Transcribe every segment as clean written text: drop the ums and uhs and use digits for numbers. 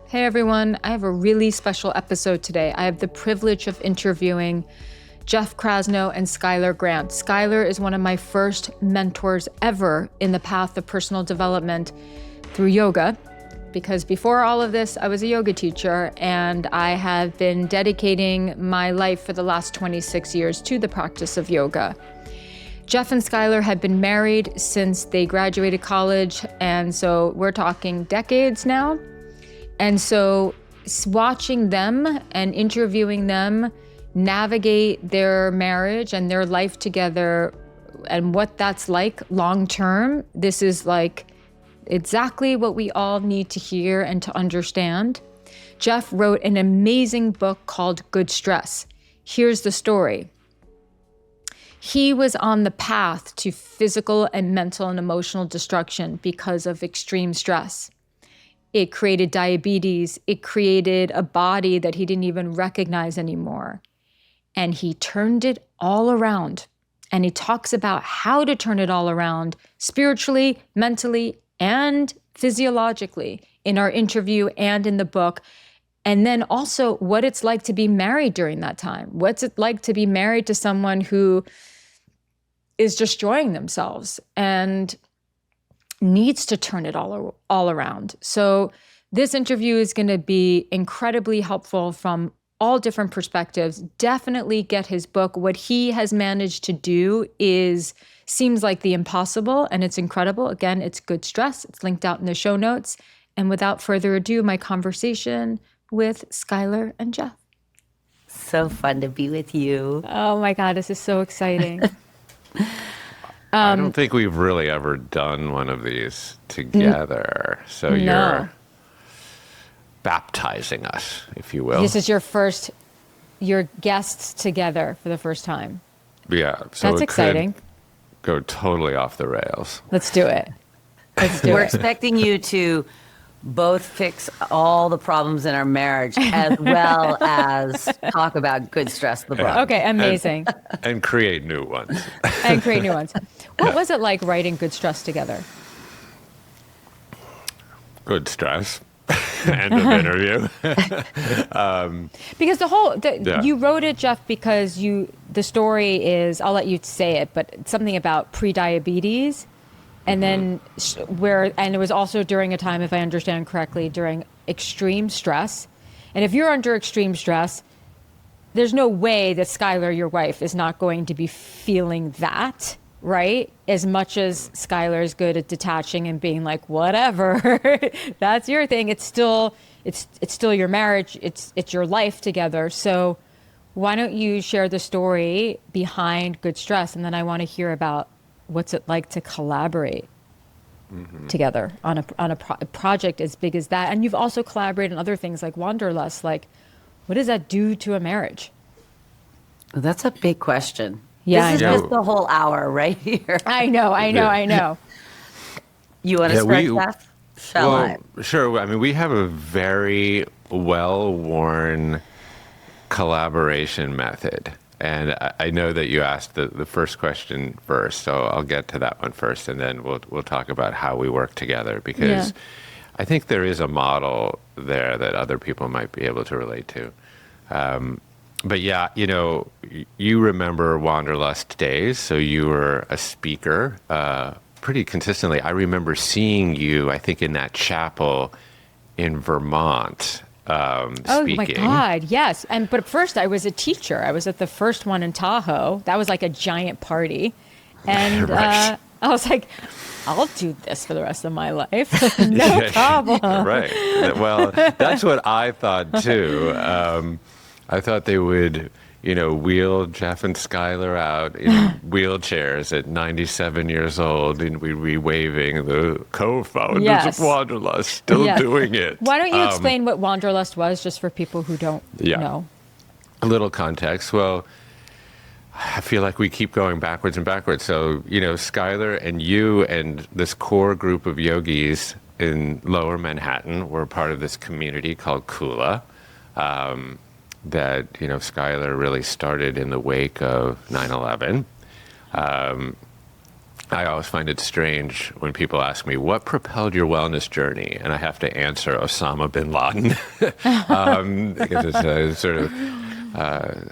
Hey everyone, I have a really special episode today. I have the privilege of interviewing Jeff Krasno and Schuyler Grant. Schuyler is one of my first mentors ever in the path of personal development through yoga, because before all of this, I was a yoga teacher and I have been dedicating my life for the last 26 years to the practice of yoga. Jeff and Schuyler had been married since they graduated college, and so we're talking decades now. And so watching them and interviewing them navigate their marriage and their life together and what that's like long term, this is like exactly what we all need to hear and to understand. Jeff wrote an amazing book called Good Stress. Here's the story. He was on the path to physical and mental and emotional destruction because of extreme stress. It created diabetes. It created a body that he didn't even recognize anymore. And he turned it all around. And he talks about how to turn it all around spiritually, mentally, and physiologically in our interview and in the book. And then also what it's like to be married during that time. What's it like to be married to someone who is destroying themselves and needs to turn it all around. So this interview is going to be incredibly helpful from all different perspectives. Definitely get his book. What he has managed to do seems like the impossible, and it's incredible. Again, it's Good Stress. It's linked out in the show notes. And without further ado, my conversation with Schuyler and Jeff. So fun to be with you. Oh my God, this is so exciting. I don't think we've really ever done one of these together. So you're baptizing us, if you will. This is your guests together for the first time. Yeah. So that's exciting. Go totally off the rails. Let's do it. We're expecting you to both fix all the problems in our marriage as well as talk about Good Stress, the book. Okay, amazing. And create new ones. What was it like writing Good Stress together? Good stress. End of interview. Because you wrote it, Jeff, because the story is, I'll let you say it, but it's something about pre-diabetes. And then and it was also during a time, if I understand correctly, during extreme stress. And if you're under extreme stress, there's no way that Schuyler, your wife, is not going to be feeling that, right? As much as Schuyler is good at detaching and being like, whatever, that's your thing. It's still your marriage. It's your life together. So why don't you share the story behind Good Stress? And then I want to hear about what's it like to collaborate together on a project as big as that? And you've also collaborated on other things like Wanderlust. Like, what does that do to a marriage? Well, that's a big question. Yeah, this is just the whole hour right here. I know. You want to start, Jeff? Shall I? Sure. I mean, we have a very well-worn collaboration method. And I know that you asked the first question first, so I'll get to that one first, and then we'll talk about how we work together, because I think there is a model there that other people might be able to relate to. But yeah, you remember Wanderlust days, so you were a speaker pretty consistently. I remember seeing you, I think, in that chapel in Vermont. Speaking. Oh my God, yes. But first I was a teacher. I was at the first one in Tahoe. That was like a giant party. And right. I was like, I'll do this for the rest of my life. No problem. Right. Well, that's what I thought too. I thought they would, wheel Jeff and Schuyler out in wheelchairs at 97 years old, and we'd be waving the co-founders of Wanderlust, still doing it. Why don't you explain what Wanderlust was, just for people who don't know? A little context. Well, I feel like we keep going backwards and backwards. So, Schuyler and you and this core group of yogis in Lower Manhattan were part of this community called Kula. That, Schuyler really started in the wake of 9/11. I always find it strange when people ask me, what propelled your wellness journey? And I have to answer Osama bin Laden, because it's sort of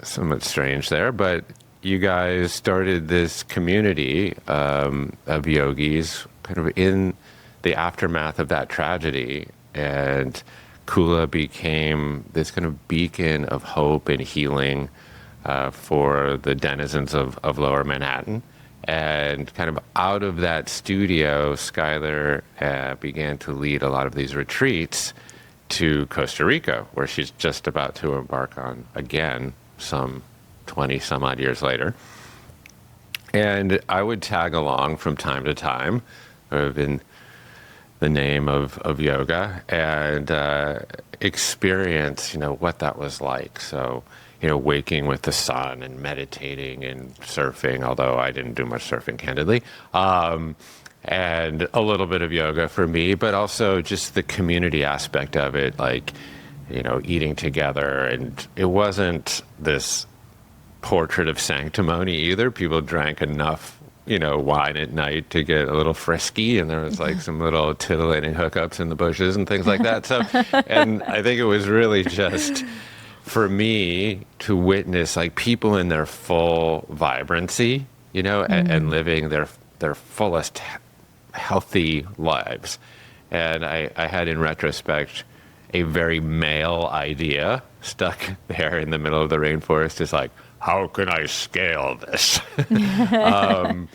somewhat strange there. But you guys started this community of yogis kind of in the aftermath of that tragedy. And Kula became this kind of beacon of hope and healing for the denizens of Lower Manhattan. And kind of out of that studio, Schuyler began to lead a lot of these retreats to Costa Rica, where she's just about to embark on again, some 20 some odd years later. And I would tag along from time to time, sort of in the name of yoga, and experience, what that was like. So, waking with the sun and meditating and surfing, although I didn't do much surfing, candidly, and a little bit of yoga for me, but also just the community aspect of it, like, eating together. And it wasn't this portrait of sanctimony either. People drank enough, wine at night to get a little frisky, and there was like some little titillating hookups in the bushes and things like that. So, and I think it was really just for me to witness like people in their full vibrancy, and living their fullest healthy lives. And I had, in retrospect, a very male idea stuck there in the middle of the rainforest, is like, how can I scale this? And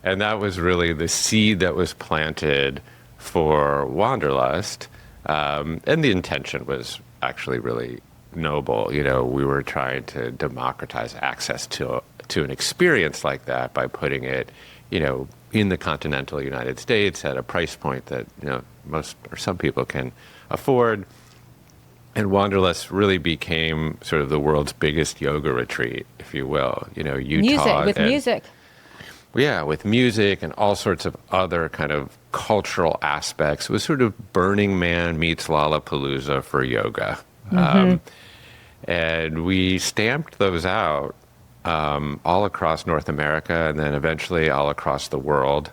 that was really the seed that was planted for Wanderlust. And the intention was actually really noble. We were trying to democratize access to an experience like that by putting it, in the continental United States at a price point that, most or some people can afford. And Wanderlust really became sort of the world's biggest yoga retreat, if you will. Music. Yeah, with music and all sorts of other kind of cultural aspects. It was sort of Burning Man meets Lollapalooza for yoga. And we stamped those out all across North America, and then eventually all across the world.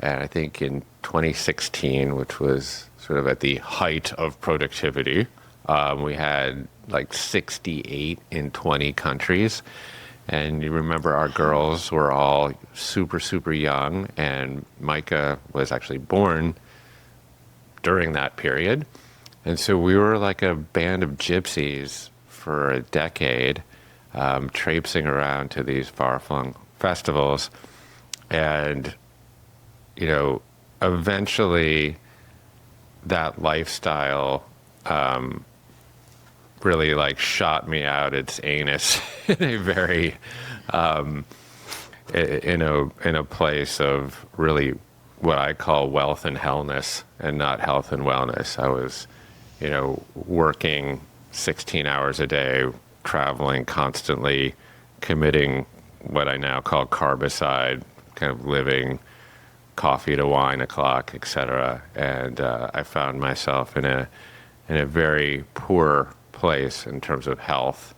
And I think in 2016, which was sort of at the height of productivity, we had like 68 in 20 countries. And you remember our girls were all super, super young, and Micah was actually born during that period. And so we were like a band of gypsies for a decade, traipsing around to these far-flung festivals. And, eventually that lifestyle really like shot me out its anus in a very in a place of really what I call wealth and hellness, and not health and wellness. I was working 16 hours a day, traveling constantly, committing what I now call carbicide, kind of living coffee to wine o'clock, etc. And I found myself in a very poor place in terms of health,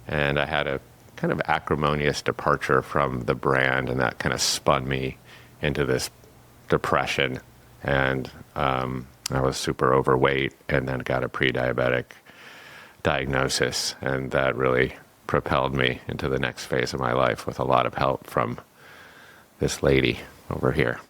and I had a kind of acrimonious departure from the brand, and that kind of spun me into this depression. And I was super overweight, and then got a pre-diabetic diagnosis, and that really propelled me into the next phase of my life with a lot of help from this lady over here.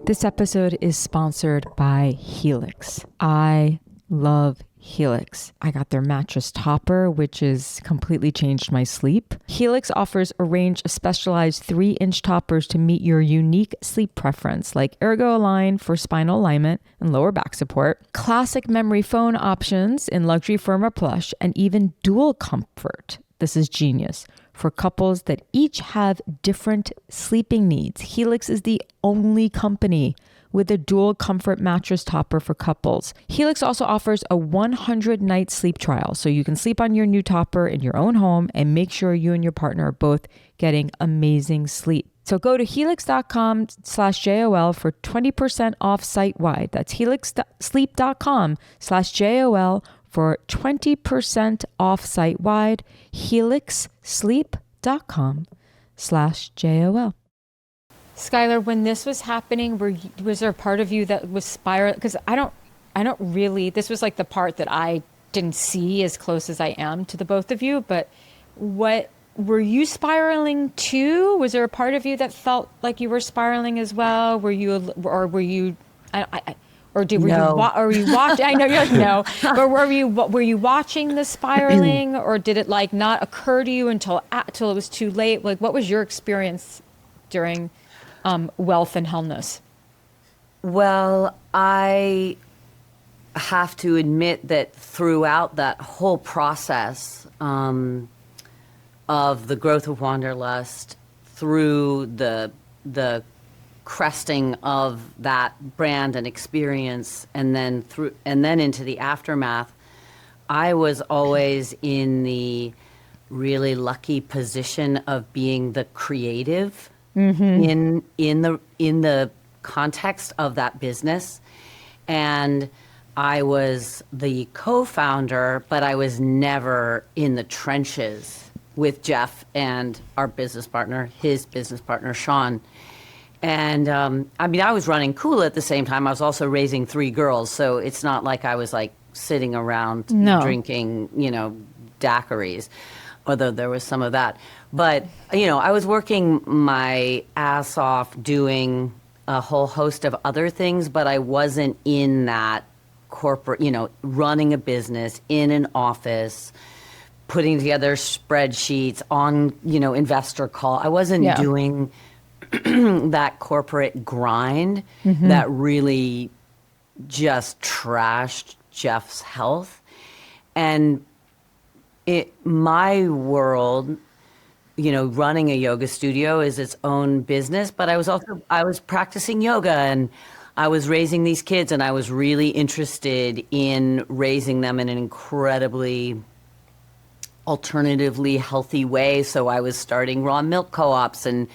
This episode is sponsored by Helix. I love Helix. I got their mattress topper, which has completely changed my sleep. Helix offers a range of specialized 3-inch toppers to meet your unique sleep preference, like Ergo Align for spinal alignment and lower back support, classic memory foam options in luxury firmer plush, and even dual comfort. This is genius. For couples that each have different sleeping needs, Helix is the only company with a dual comfort mattress topper for couples. Helix also offers a 100-night sleep trial, so you can sleep on your new topper in your own home and make sure you and your partner are both getting amazing sleep. So go to helix.com/JOL for 20% off site-wide. That's helixsleep.com/JOL for 20% off site-wide. helixsleep.com/JOL. Schuyler, when this was happening, was there a part of you that was spiraling? Because I don't really, this was like the part that I didn't see as close as I am to the both of you, but were you spiraling too? Was there a part of you that felt like you were spiraling as well? Were you, or were you, or did were No. you were you watching? I know you're like no, but were you watching the spiraling, or did it like not occur to you until it was too late? Like, what was your experience during wealth and wellness? Well, I have to admit that throughout that whole process of the growth of Wanderlust, through the cresting of that brand and experience, and then into the aftermath, I was always in the really lucky position of being the creative in the context of that business. And I was the co-founder, but I was never in the trenches with Jeff and our business partner, his business partner, Sean. And I mean, I was running Kula at the same time. I was also raising 3 girls. So it's not like I was like sitting around drinking, daiquiris, although there was some of that. But, I was working my ass off doing a whole host of other things, but I wasn't in that corporate, running a business in an office, putting together spreadsheets on, investor call. I wasn't doing that corporate grind that really just trashed Jeff's health. And my world, running a yoga studio is its own business, but I was practicing yoga, and I was raising these kids, and I was really interested in raising them in an incredibly alternatively healthy way. So I was starting raw milk co-ops and,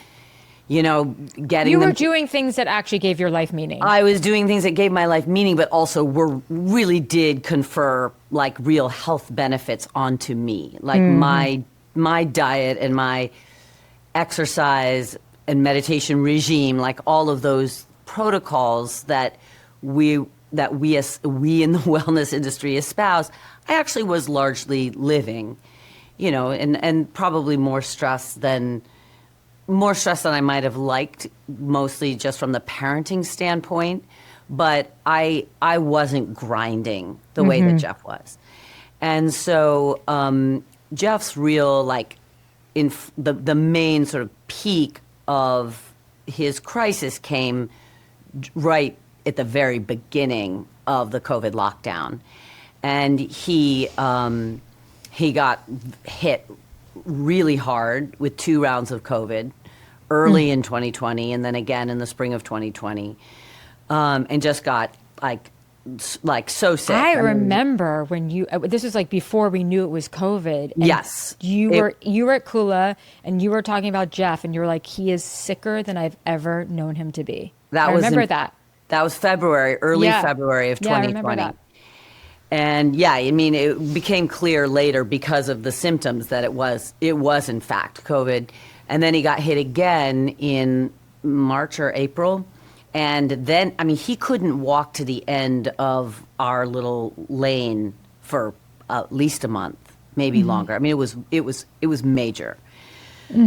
getting You were them. doing things that actually gave your life meaning. I was doing things that gave my life meaning, but also really did confer like real health benefits onto me. Like my diet and my exercise and meditation regime, like all of those protocols that we in the wellness industry espouse, I actually was largely living, and probably more stress than I might have liked, mostly just from the parenting standpoint. But I wasn't grinding the way that Jeff was. And so Jeff's real, in the main sort of peak of his crisis came right at the very beginning of the COVID lockdown. And he got hit really hard with 2 rounds of COVID early in 2020 and then again in the spring of 2020, and just got so sick. I remember when this was like before we knew it was COVID. And yes. You were at Kula and you were talking about Jeff and you were like, he is sicker than I've ever known him to be. I remember that. That was early February of 2020. Yeah, I remember that. And I mean, it became clear later because of the symptoms that it was in fact COVID. And then he got hit again in March or April. And then, I mean, he couldn't walk to the end of our little lane for at least a month, maybe longer. I mean, it was major.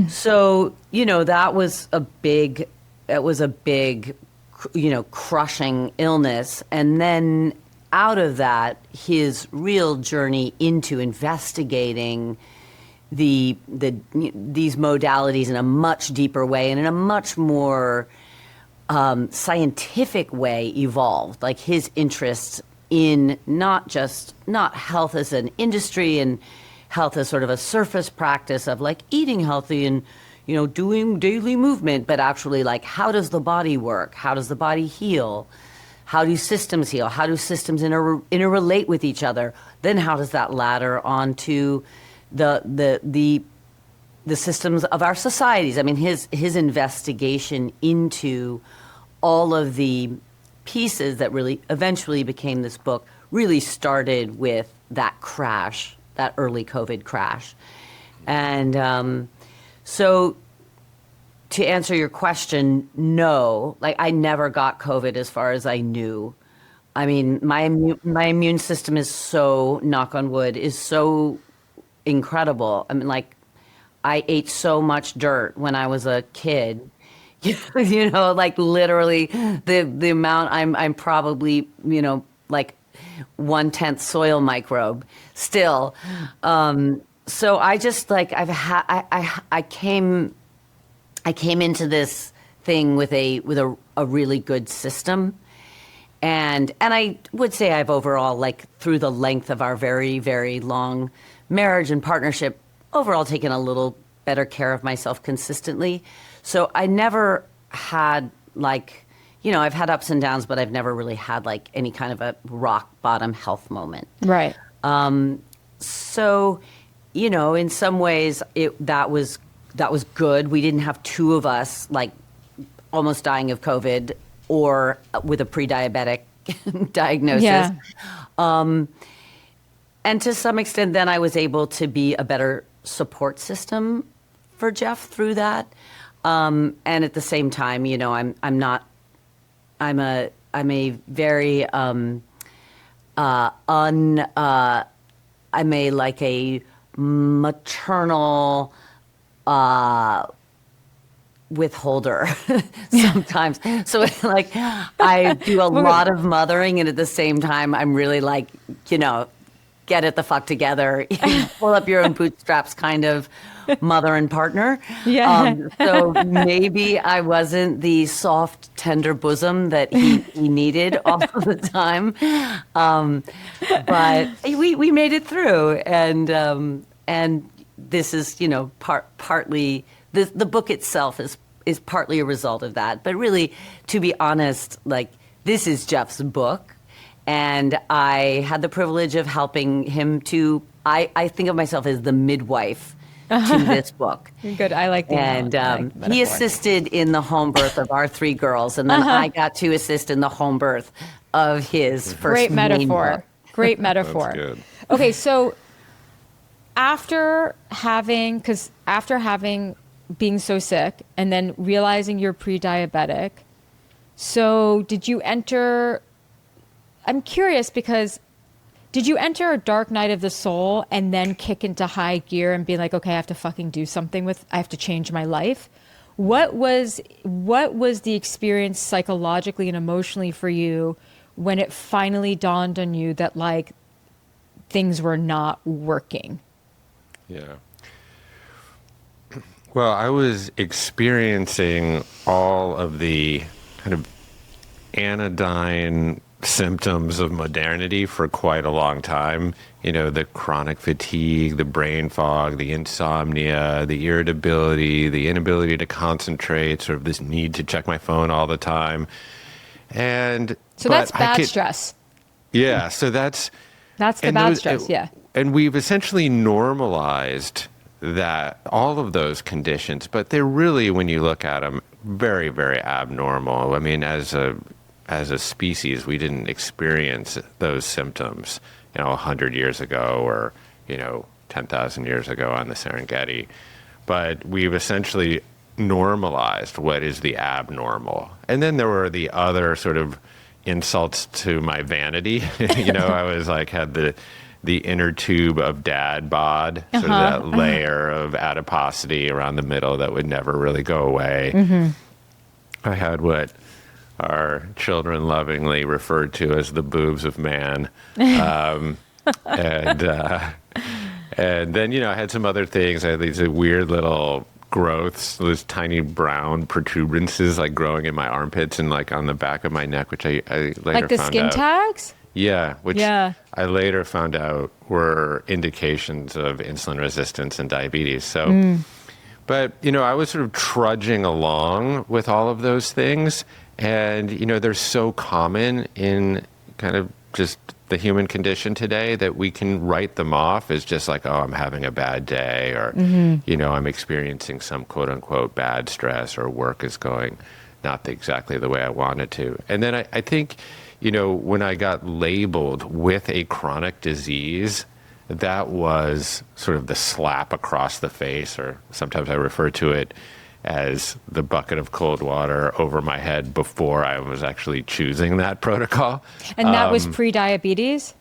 So, that was a big, crushing illness. And then out of that, his real journey into investigating these modalities in a much deeper way and in a much more scientific way evolved. Like his interests in not health as an industry and health as sort of a surface practice of like eating healthy and doing daily movement, but actually like how does the body work? How does the body heal? How do systems heal? How do systems interrelate with each other? Then how does that ladder onto the systems of our societies? I mean, his investigation into all of the pieces that really eventually became this book really started with that crash, that early COVID crash. And so to answer your question, no. Like, I never got COVID as far as I knew. I mean, my immune system is so, knock on wood, is so incredible. I mean, like, I ate so much dirt when I was a kid. You know, like literally the amount I'm probably, you know, like 1/10 soil microbe still. So I just like I came into this thing with a really good system. And I would say I've overall, like through the length of our very, very long marriage and partnership, overall taken a little better care of myself consistently. So I never had like, you know, I've had ups and downs, but I've never really had like any kind of a rock bottom health moment. Right. So, you know, in some ways that was good. We didn't have two of us like almost dying of COVID or with a pre-diabetic diagnosis. Yeah. And to some extent, then I was able to be a better support system for Jeff through that. And at the same time, you know, I'm a very I'm a like a maternal withholder sometimes. So like I do a lot of mothering, and at the same time I'm really like, you know, get it the fuck together, pull up your own bootstraps kind of mother and partner. Yeah. So maybe I wasn't the soft, tender bosom that he needed all of the time. But we made it through, and this is, you know, partly the book itself is partly a result of that. But really, to be honest, like this is Jeff's book. And I had the privilege of helping him to, I think of myself as the midwife to this book. Good. I like the And he assisted in the home birth of our three girls. And then I got to assist in the home birth of his first Great main metaphor. book. Great metaphor. That's good. Okay, so after being so sick and then realizing you're pre-diabetic, so did you enter... I'm curious because did you enter a dark night of the soul and then kick into high gear and be like, okay, I have to fucking do something I have to change my life? What was the experience psychologically and emotionally for you when it finally dawned on you that like things were not working? Yeah. Well, I was experiencing all of the kind of anodyne symptoms of modernity for quite a long time. You know, the chronic fatigue, the brain fog, the insomnia, the irritability, the inability to concentrate, sort of this need to check my phone all the time. And so that's bad stress. Yeah, so that's the bad stress, yeah. And we've essentially normalized that, all of those conditions, but they're really, when you look at them, very, very abnormal. I mean, as a species, we didn't experience those symptoms, 100 years ago or, 10,000 years ago on the Serengeti. But we've essentially normalized what is the abnormal. And then there were the other sort of insults to my vanity. I was like, had the inner tube of dad bod, sort of that layer of adiposity around the middle that would never really go away. Mm-hmm. I had what our children lovingly referred to as the boobs of man. And then, I had some other things. I had these weird little growths, those tiny brown protuberances like growing in my armpits and like on the back of my neck, which I later found out. Like the skin tags? Yeah, which I later found out were indications of insulin resistance and diabetes. So, but, I was sort of trudging along with all of those things. And, they're so common in kind of just the human condition today that we can write them off as just like, oh, I'm having a bad day, or, I'm experiencing some quote unquote bad stress, or work is going not exactly the way I wanted to. And then I think, when I got labeled with a chronic disease, that was sort of the slap across the face, or sometimes I refer to it as the bucket of cold water over my head before I was actually choosing that protocol. And that was pre-diabetes?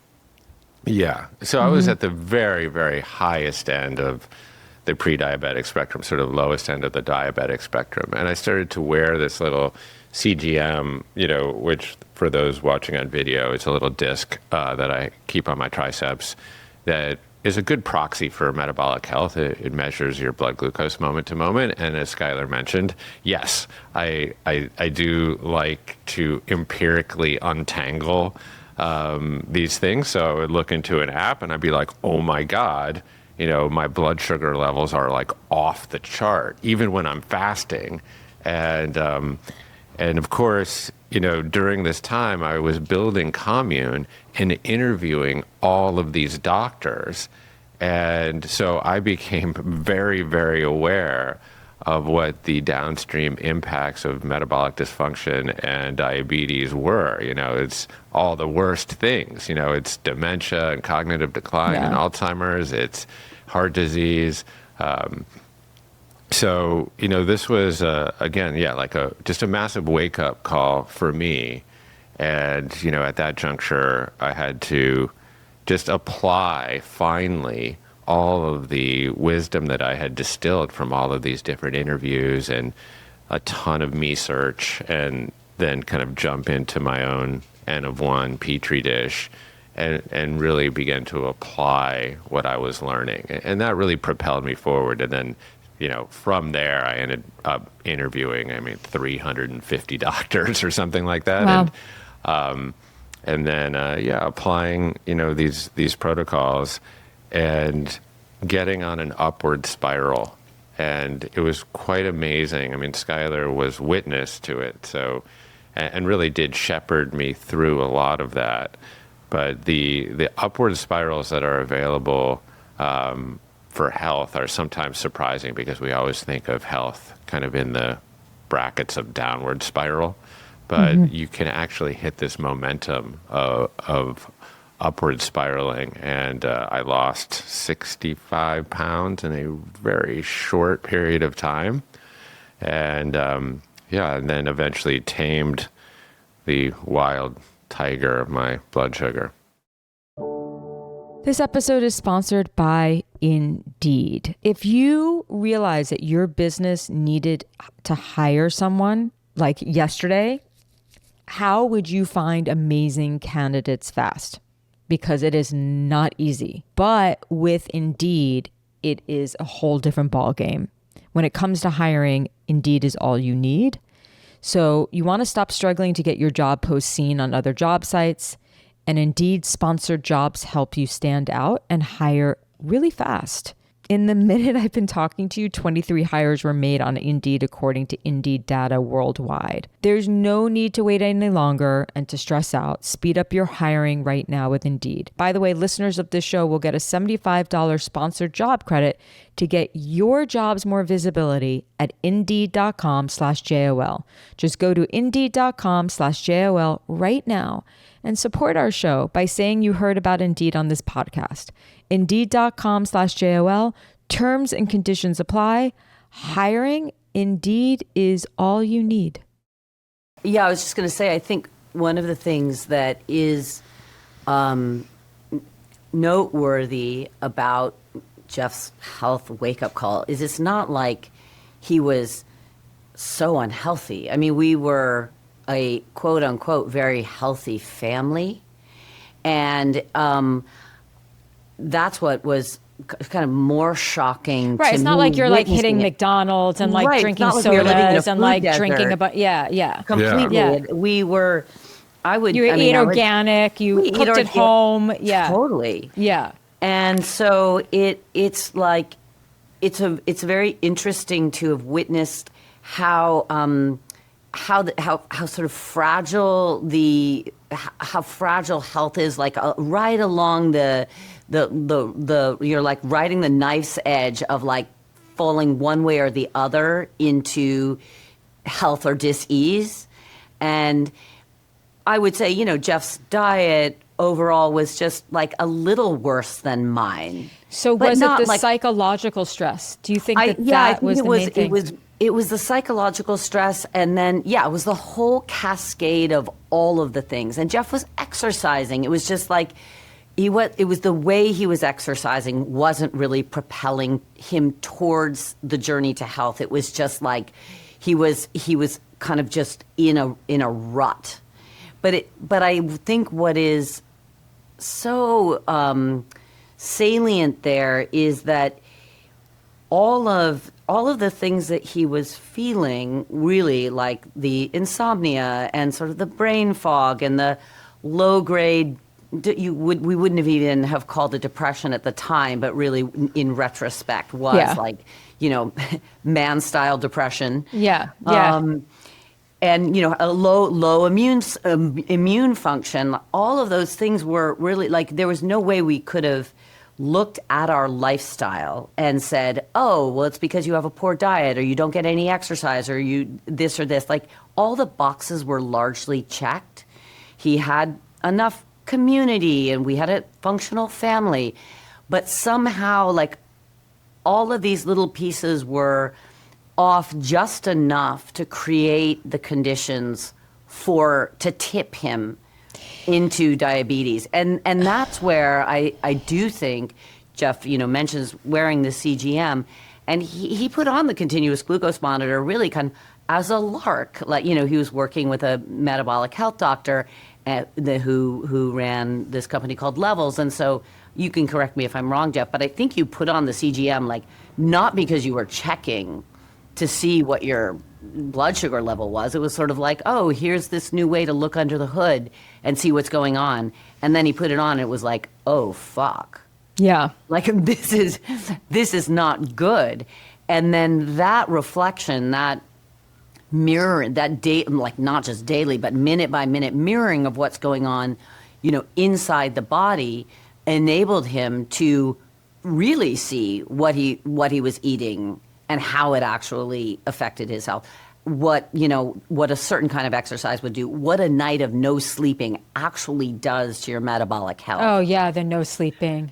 Yeah. So I was at the very, very highest end of the pre-diabetic spectrum, sort of lowest end of the diabetic spectrum. And I started to wear this little CGM, which for those watching on video, it's a little disc that I keep on my triceps that is a good proxy for metabolic health. It measures your blood glucose moment to moment. And as Schuyler mentioned, yes, I do like to empirically untangle these things. So I would look into an app and I'd be like, oh my God, my blood sugar levels are like off the chart, even when I'm fasting. And of course, during this time, I was building Commune and interviewing all of these doctors. And so I became very, very aware of what the downstream impacts of metabolic dysfunction and diabetes were. It's all the worst things. It's dementia and cognitive decline and Alzheimer's. It's heart disease. So, this was, again, just a massive wake-up call for me. And, at that juncture, I had to just apply, finally, all of the wisdom that I had distilled from all of these different interviews and a ton of me search, and then kind of jump into my own N of one Petri dish and really begin to apply what I was learning. And that really propelled me forward. And then, from there, I ended up interviewing, 350 doctors or something like that. Wow. And then, applying, these protocols and getting on an upward spiral. And it was quite amazing. Schuyler was witness to it, and really did shepherd me through a lot of that. But the upward spirals that are available for health are sometimes surprising, because we always think of health kind of in the brackets of downward spiral. But you can actually hit this momentum of upward spiraling. And I lost 65 pounds in a very short period of time. And and then eventually tamed the wild tiger of my blood sugar. This episode is sponsored by Indeed. If you realize that your business needed to hire someone like yesterday, how would you find amazing candidates fast? Because it is not easy. But with Indeed, it is a whole different ballgame. When it comes to hiring, Indeed is all you need. So you want to stop struggling to get your job post seen on other job sites, and Indeed sponsored jobs help you stand out and hire really fast. In the minute I've been talking to you, 23 hires were made on Indeed, according to Indeed data worldwide. There's no need to wait any longer and to stress out. Speed up your hiring right now with Indeed. By the way, listeners of this show will get a $75 sponsored job credit to get your jobs more visibility at Indeed.com/JOL. Just go to Indeed.com/JOL right now and support our show by saying you heard about Indeed on this podcast. Indeed.com/JOL. Terms and conditions apply. Hiring, Indeed is all you need. Yeah, I was just going to say, I think one of the things that is noteworthy about Jeff's health wake-up call is it's not like he was so unhealthy. We were a quote-unquote very healthy family. And that's what was kind of more shocking. Right. To It's not me like you're like hitting witnessing it. McDonald's and like Right, drinking it's not like we were living in a sodas and food like desert. drinking a bunch. Yeah. Completely. Yeah. We were, You eat organic, you we eat cooked at home. Yeah. Totally. Yeah. And so it's very interesting to have witnessed how sort of fragile how fragile health is, like right along the you're like riding the knife's edge of like falling one way or the other into health or dis-ease. And I would say, Jeff's diet overall was just like a little worse than mine. So But was it not the like- psychological stress? Do you think that I was think the main thing? it was the psychological stress, and then it was the whole cascade of all of the things. And Jeff was exercising. It was just like it was the way he was exercising wasn't really propelling him towards the journey to health. It was just like he was kind of just in a rut. But I think what is so salient there is that all of the things that he was feeling, really, like the insomnia and sort of the brain fog and the low grade, we wouldn't have even have called it depression at the time, but really in retrospect was like, man style depression. Yeah. And a low immune function. All of those things were really like, there was no way we could have looked at our lifestyle and said, oh, well, it's because you have a poor diet or you don't get any exercise or you this or this. Like, all the boxes were largely checked. He had enough community and we had a functional family, but somehow, like, all of these little pieces were off just enough to create the conditions to tip him into diabetes. And that's where I do think Jeff, mentions wearing the CGM, and he put on the continuous glucose monitor really kind of as a lark. Like, he was working with a metabolic health doctor who ran this company called Levels. And so you can correct me if I'm wrong, Jeff, but I think you put on the CGM, like, not because you were checking to see what your blood sugar level was. It was sort of like, oh, here's this new way to look under the hood and see what's going on. And then he put it on and it was like, oh, fuck. Yeah. Like, this is not good. And then that reflection, that mirror, that like, not just daily, but minute by minute mirroring of what's going on, inside the body, enabled him to really see what he was eating and how it actually affected his health. What a certain kind of exercise would do, what a night of no sleeping actually does to your metabolic health. Oh yeah, the no sleeping.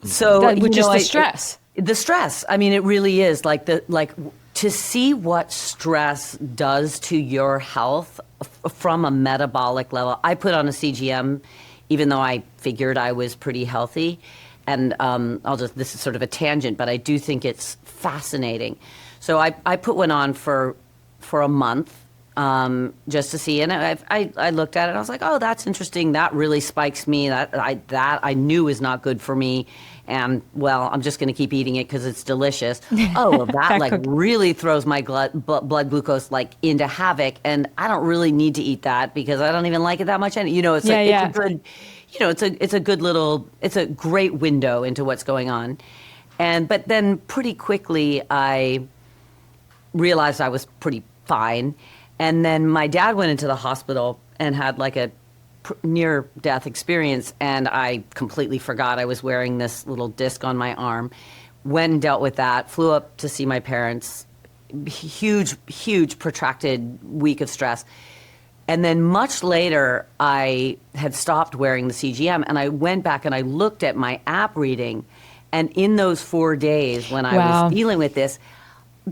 So, which is the stress. The stress. I mean, it really is like to see what stress does to your health from a metabolic level. I put on a CGM, even though I figured I was pretty healthy. And this is sort of a tangent, but I do think it's fascinating. So I put one on for a month just to see, and I looked at it and I was like, oh, that's interesting. That really spikes me. That I knew is not good for me. And well, I'm just going to keep eating it because it's delicious. Oh, well, that like really throws my blood glucose like into havoc, and I don't really need to eat that because I don't even like it that much. And it's a good. It's a great window into what's going on. But then pretty quickly I realized I was pretty fine. And then my dad went into the hospital and had like a near-death experience, and I completely forgot I was wearing this little disc on my arm. Went and dealt with that, flew up to see my parents. Huge protracted week of stress. And then much later, I had stopped wearing the CGM, and I went back and I looked at my app reading. And in those 4 days when I was dealing with this,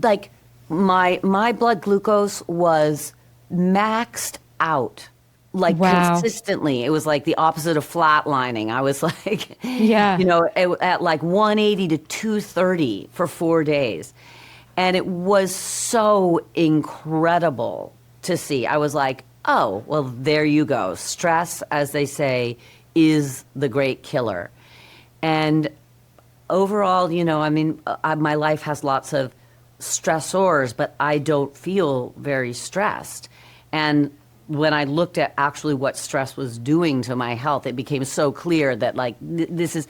like my blood glucose was maxed out, like consistently. It was like the opposite of flatlining. I was like, at like 180 to 230 for 4 days. And it was so incredible to see. I was like, oh, well, there you go. Stress, as they say, is the great killer. And overall, my life has lots of stressors, but I don't feel very stressed. And when I looked at actually what stress was doing to my health, it became so clear that like this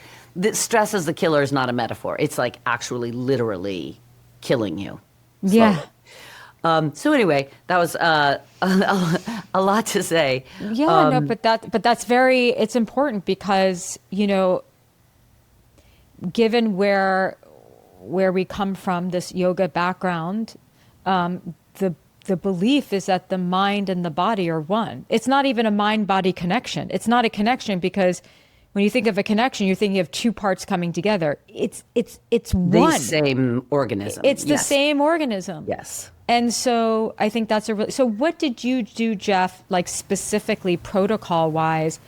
stress as the killer is not a metaphor. It's like actually literally killing you. Yeah. So anyway, that was a lot to say. Yeah, but that's it's important because, given where we come from, this yoga background, the belief is that the mind and the body are one. It's not even a mind-body connection. It's not a connection because when you think of a connection, you're thinking of two parts coming together. It's The one. same organism. It's the Yes. same organism. Yes. And so I think that's so what did you do, Jeff, like specifically protocol wise,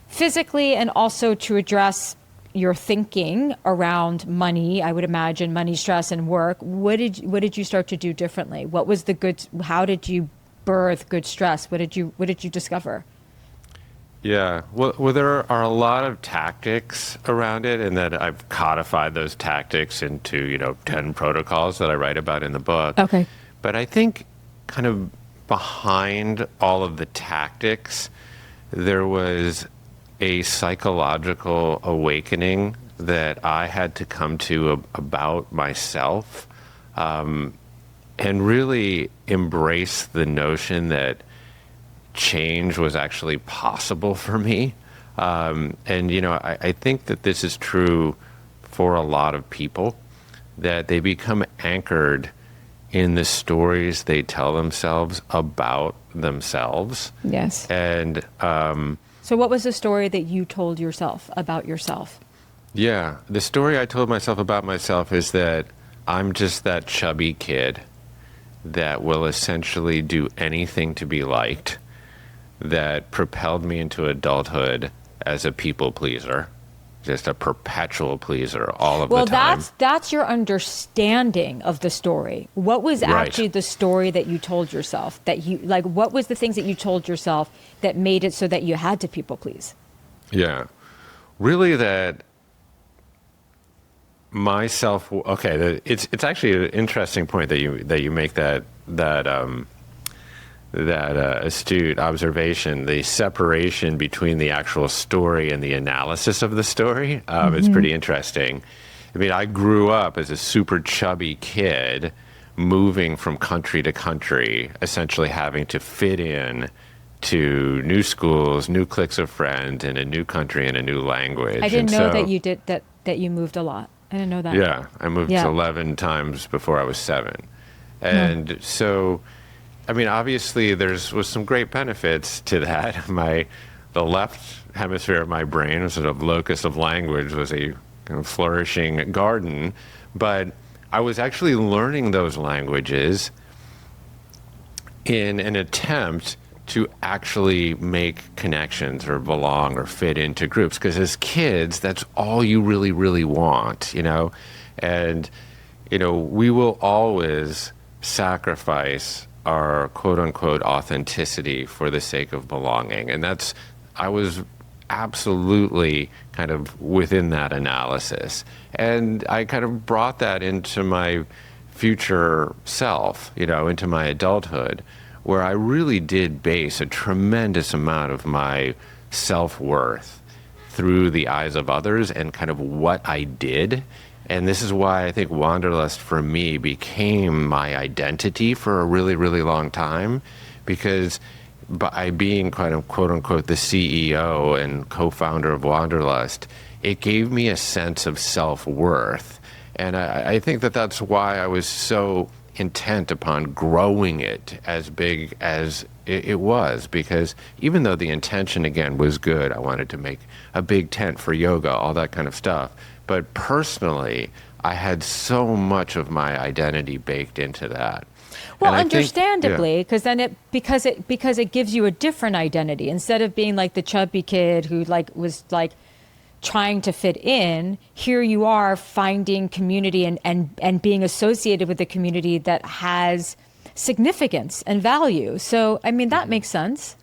physically, and also to address your thinking around money? I would imagine money, stress, and work. What did you start to do differently? What was how did you birth good stress? What did you discover? Yeah, well, there are a lot of tactics around it, and that I've codified those tactics into 10 protocols that I write about in the book. Okay. But I think kind of behind all of the tactics, there was a psychological awakening that I had to come to about myself, and really embrace the notion that change was actually possible for me. I think that this is true for a lot of people, that they become anchored in the stories they tell themselves about themselves. Yes. And So what was the story that you told yourself about yourself? yeah, the story I told myself about myself is that I'm just that chubby kid that will essentially do anything to be liked, that propelled me into adulthood as a people pleaser, just a perpetual pleaser all of the time. Well, that's your understanding of the story. What was Right. actually the story that you told yourself, that you like? What was the things that you told yourself that made it so that you had to people please? Yeah, really that myself. Okay, it's actually an interesting point that you make that astute observation. The separation between the actual story and the analysis of the story is pretty interesting. I mean, I grew up as a super chubby kid, moving from country to country, essentially having to fit in to new schools, new cliques of friends, in a new country and a new language. I didn't And know so- that you did that you moved a lot. I didn't know that. Yeah, I moved Yeah. 11 times before I was 7. And so, I mean, obviously was some great benefits to that. The left hemisphere of my brain, sort of locus of language, was a kind of flourishing garden. But I was actually learning those languages in an attempt to actually make connections or belong or fit into groups. Because as kids, that's all you really, really want, And, we will always sacrifice our quote unquote authenticity for the sake of belonging. And I was absolutely kind of within that analysis. And I kind of brought that into my future self, into my adulthood, where I really did base a tremendous amount of my self-worth through the eyes of others and kind of what I did. And this is why I think Wanderlust for me became my identity for a really, really long time, because by being kind of quote unquote the CEO and co-founder of Wanderlust, it gave me a sense of self-worth. And I think that that's why I was so intent upon growing it as big as it was, because even though the intention again was good, I wanted to make a big tent for yoga, all that kind of stuff. But personally, I had so much of my identity baked into that. Well, And I think- understandably, yeah. because then because it gives you a different identity instead of being like the chubby kid who was trying to fit in. Here you are finding community and being associated with a community that has significance and value. So, I mean, that makes sense.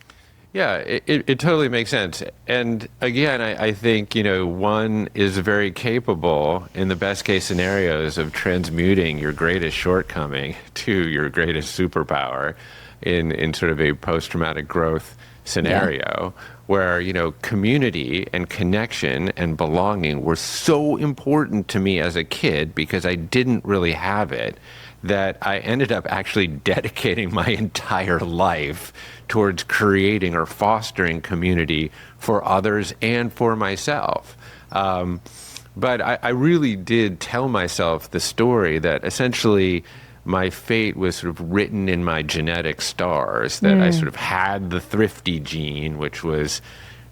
Yeah, it totally makes sense. And again, I think, one is very capable in the best case scenarios of transmuting your greatest shortcoming to your greatest superpower in sort of a post-traumatic growth scenario where, community and connection and belonging were so important to me as a kid because I didn't really have it, that I ended up actually dedicating my entire life towards creating or fostering community for others and for myself. But I really did tell myself the story that essentially my fate was sort of written in my genetic stars, that I sort of had the thrifty gene, which was,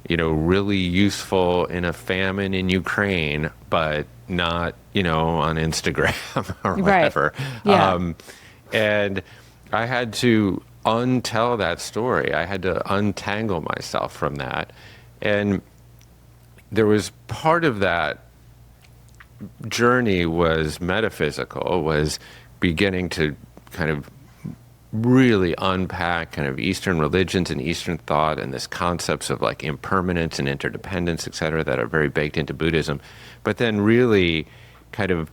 really useful in a famine in Ukraine, but not, on Instagram or whatever. Right. Yeah. And I had to untell that story. I had to untangle myself from that. And there was part of that journey was metaphysical, was beginning to kind of really unpack kind of Eastern religions and Eastern thought and this concepts of like impermanence and interdependence, et cetera, that are very baked into Buddhism. But then really kind of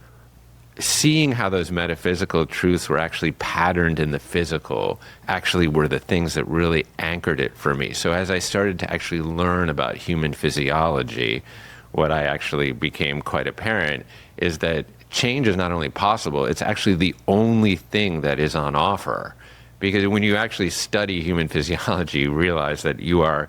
seeing how those metaphysical truths were actually patterned in the physical actually were the things that really anchored it for me. So as I started to actually learn about human physiology, what I actually became quite apparent is that change is not only possible, it's actually the only thing that is on offer. Because when you actually study human physiology, you realize that you are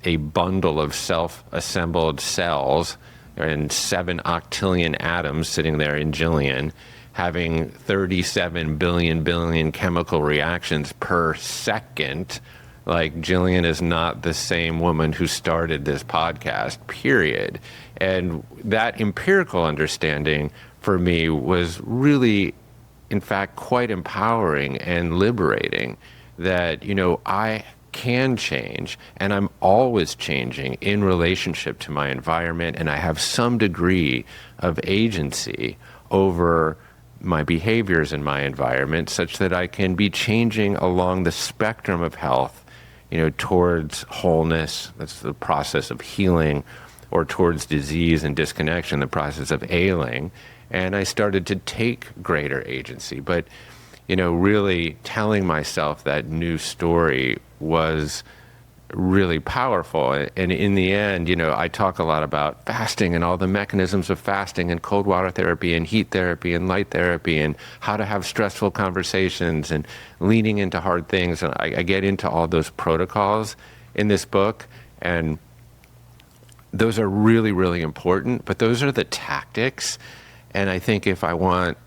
a bundle of self-assembled cells and 7 octillion atoms sitting there in Jillian, having 37 billion chemical reactions per second. Like, Jillian is not the same woman who started this podcast, period. And that empirical understanding for me was really, in fact, quite empowering and liberating, that, I can change, and I'm always changing in relationship to my environment, and I have some degree of agency over my behaviors in my environment, such that I can be changing along the spectrum of health, towards wholeness, that's the process of healing, or towards disease and disconnection, the process of ailing. And I started to take greater agency. But, really telling myself that new story was really powerful. And in the end, I talk a lot about fasting and all the mechanisms of fasting and cold water therapy and heat therapy and light therapy and how to have stressful conversations and leaning into hard things. And I get into all those protocols in this book. And those are really, really important. But those are the tactics. And I think if I want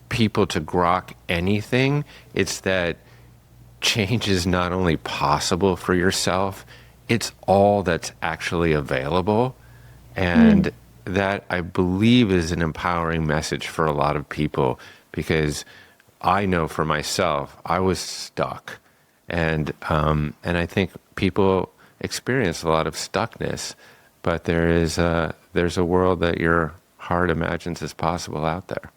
people to grok anything, it's that change is not only possible for yourself, it's all that's actually available. And that, I believe, is an empowering message for a lot of people, because I know for myself, I was stuck. And I think people experience a lot of stuckness, but there's a world that your heart imagines is possible out there.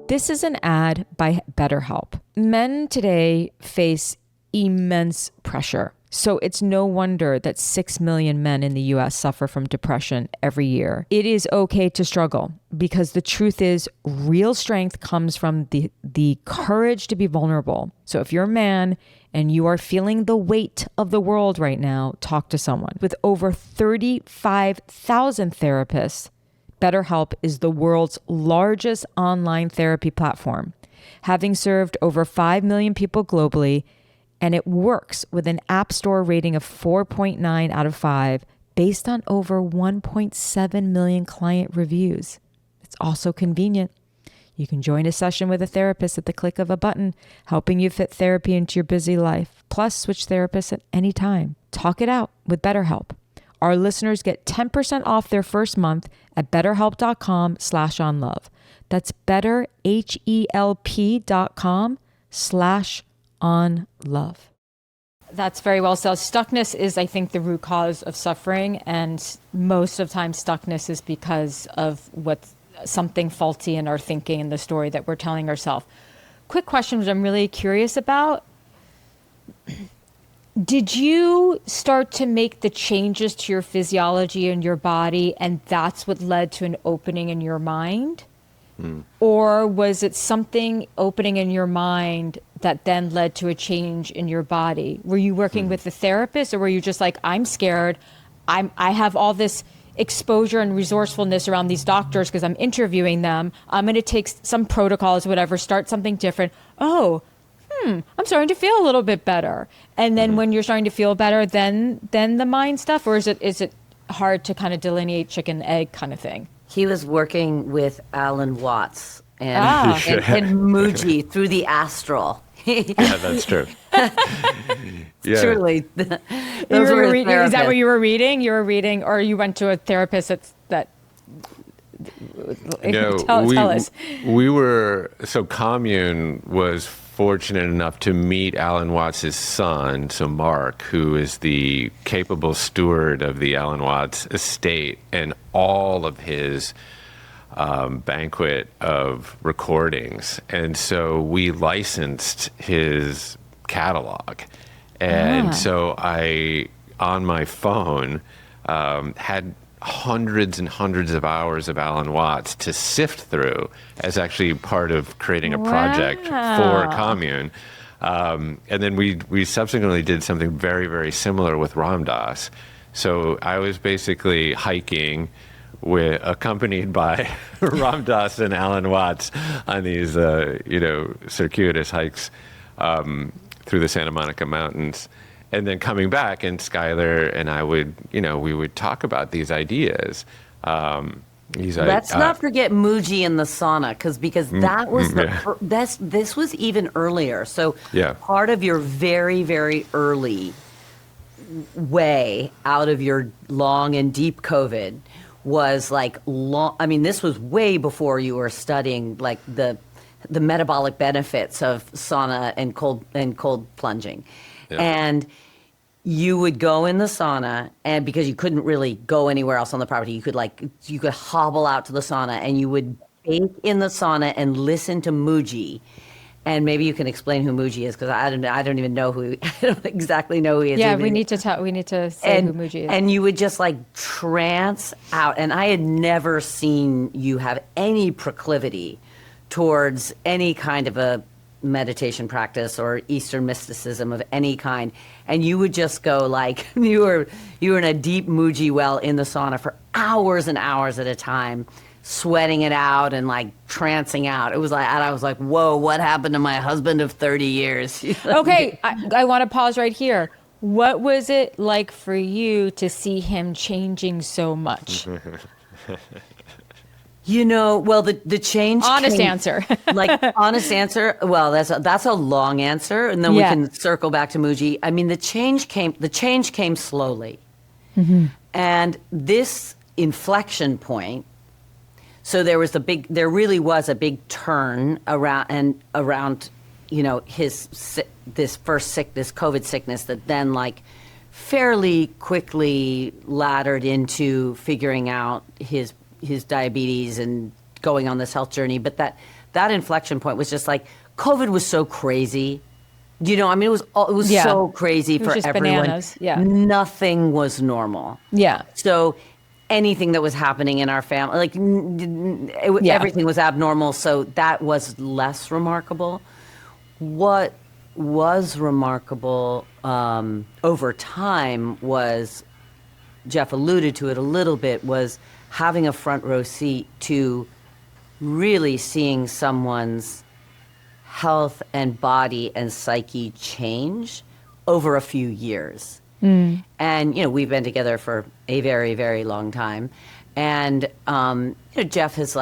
This is an ad by BetterHelp. Men today face immense pressure. So it's no wonder that 6 million men in the US suffer from depression every year. It is okay to struggle, because the truth is, real strength comes from the courage to be vulnerable. So if you're a man and you are feeling the weight of the world right now, talk to someone. With over 35,000 therapists, BetterHelp is the world's largest online therapy platform, having served over 5 million people globally, and it works with an App Store rating of 4.9 out of 5 based on over 1.7 million client reviews. It's also convenient. You can join a session with a therapist at the click of a button, helping you fit therapy into your busy life. Plus, switch therapists at any time. Talk it out with BetterHelp. Our listeners get 10% off their first month at betterhelp.com/onlove. That's betterhelp.com/onlove. That's very well said. Stuckness is, I think, the root cause of suffering. And most of the time, stuckness is because of what's something faulty in our thinking and the story that we're telling ourselves. Quick question, which I'm really curious about. Did you start to make the changes to your physiology and your body, and that's what led to an opening in your mind? Or was it something opening in your mind that then led to a change in your body? Were you working with a therapist, or were you just like, I'm scared, I have all this exposure and resourcefulness around these doctors because I'm interviewing them, I'm going to take some protocols, whatever, start something different. I'm starting to feel a little bit better. And then when you're starting to feel better, then the mind stuff, or is it hard to kind of delineate chicken egg kind of thing? He was working with Alan Watts and Muji through the astral. Yeah, that's true. Truly. Those were his Is that therapists. what you were reading? You were reading, or you went to a therapist that No, tell us. So Commune was fortunate enough to meet Alan Watts' son, so Mark, who is the capable steward of the Alan Watts estate and all of his banquet of recordings. And so we licensed his catalog. And so I, on my phone, had hundreds and hundreds of hours of Alan Watts to sift through as actually part of creating a project for Commune. And then we subsequently did something very, very similar with Ram Dass. So I was basically hiking accompanied by Ram Dass and Alan Watts on these, circuitous hikes through the Santa Monica Mountains. And then coming back, and Schuyler and I would, we would talk about these ideas. Let's not forget Muji in the sauna, because that was this was even earlier. So part of your very, very early way out of your long and deep COVID was like this was way before you were studying like the metabolic benefits of sauna and cold plunging. Yeah. And you would go in the sauna, and because you couldn't really go anywhere else on the property, you could hobble out to the sauna, and you would bake in the sauna and listen to Muji. And maybe you can explain who Muji is, because I don't even know I don't exactly know who he is. Yeah, we need to say who Muji is. And you would just like trance out. And I had never seen you have any proclivity towards any kind of a meditation practice or Eastern mysticism of any kind, and you would just go like you were in a deep Muji well in the sauna for hours and hours at a time, sweating it out and like trancing out. It was like, and I was like, whoa, what happened to my husband of 30 years? Okay, I want to pause right here. What was it like for you to see him changing so much? Well, the change. Honest answer. Honest answer. Well, that's a long answer, and then we can circle back to Muji. I mean, the change came slowly, and this inflection point. So there really was a big turn around this COVID sickness that then like fairly quickly laddered into figuring out his diabetes and going on this health journey. But that inflection point was just like, COVID was so crazy. It was so crazy for everyone. Bananas. Yeah. Nothing was normal. Yeah. So anything that was happening in our family, everything was abnormal. So that was less remarkable. What was remarkable over time was, Jeff alluded to it a little bit, was having a front row seat to really seeing someone's health and body and psyche change over a few years. And, we've been together for a very, very long time. And, Jeff has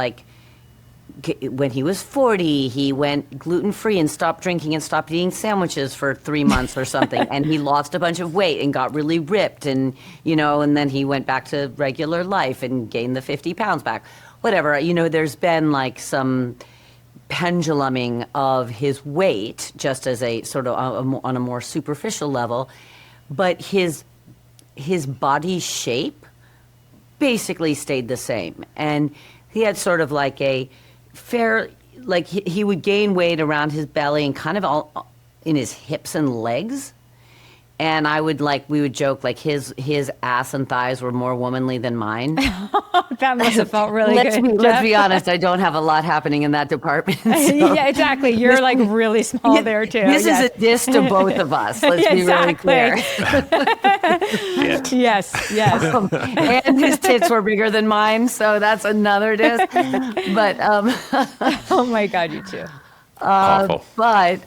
when he was 40, he went gluten-free and stopped drinking and stopped eating sandwiches for 3 months or something. And he lost a bunch of weight and got really ripped. And, and then he went back to regular life and gained the 50 pounds back. Whatever. There's been some penduluming of his weight, just as a sort of on a more superficial level. But his body shape basically stayed the same. And he had sort of like a fair, he would gain weight around his belly and kind of all in his hips and legs. And we would joke his ass and thighs were more womanly than mine. That must have felt really good. Let's be honest, I don't have a lot happening in that department. So. Yeah, exactly. You're really small there too. This is a diss to both of us. Let's be really clear. Yes. And his tits were bigger than mine, so that's another diss. But oh my God, you too. Awful. But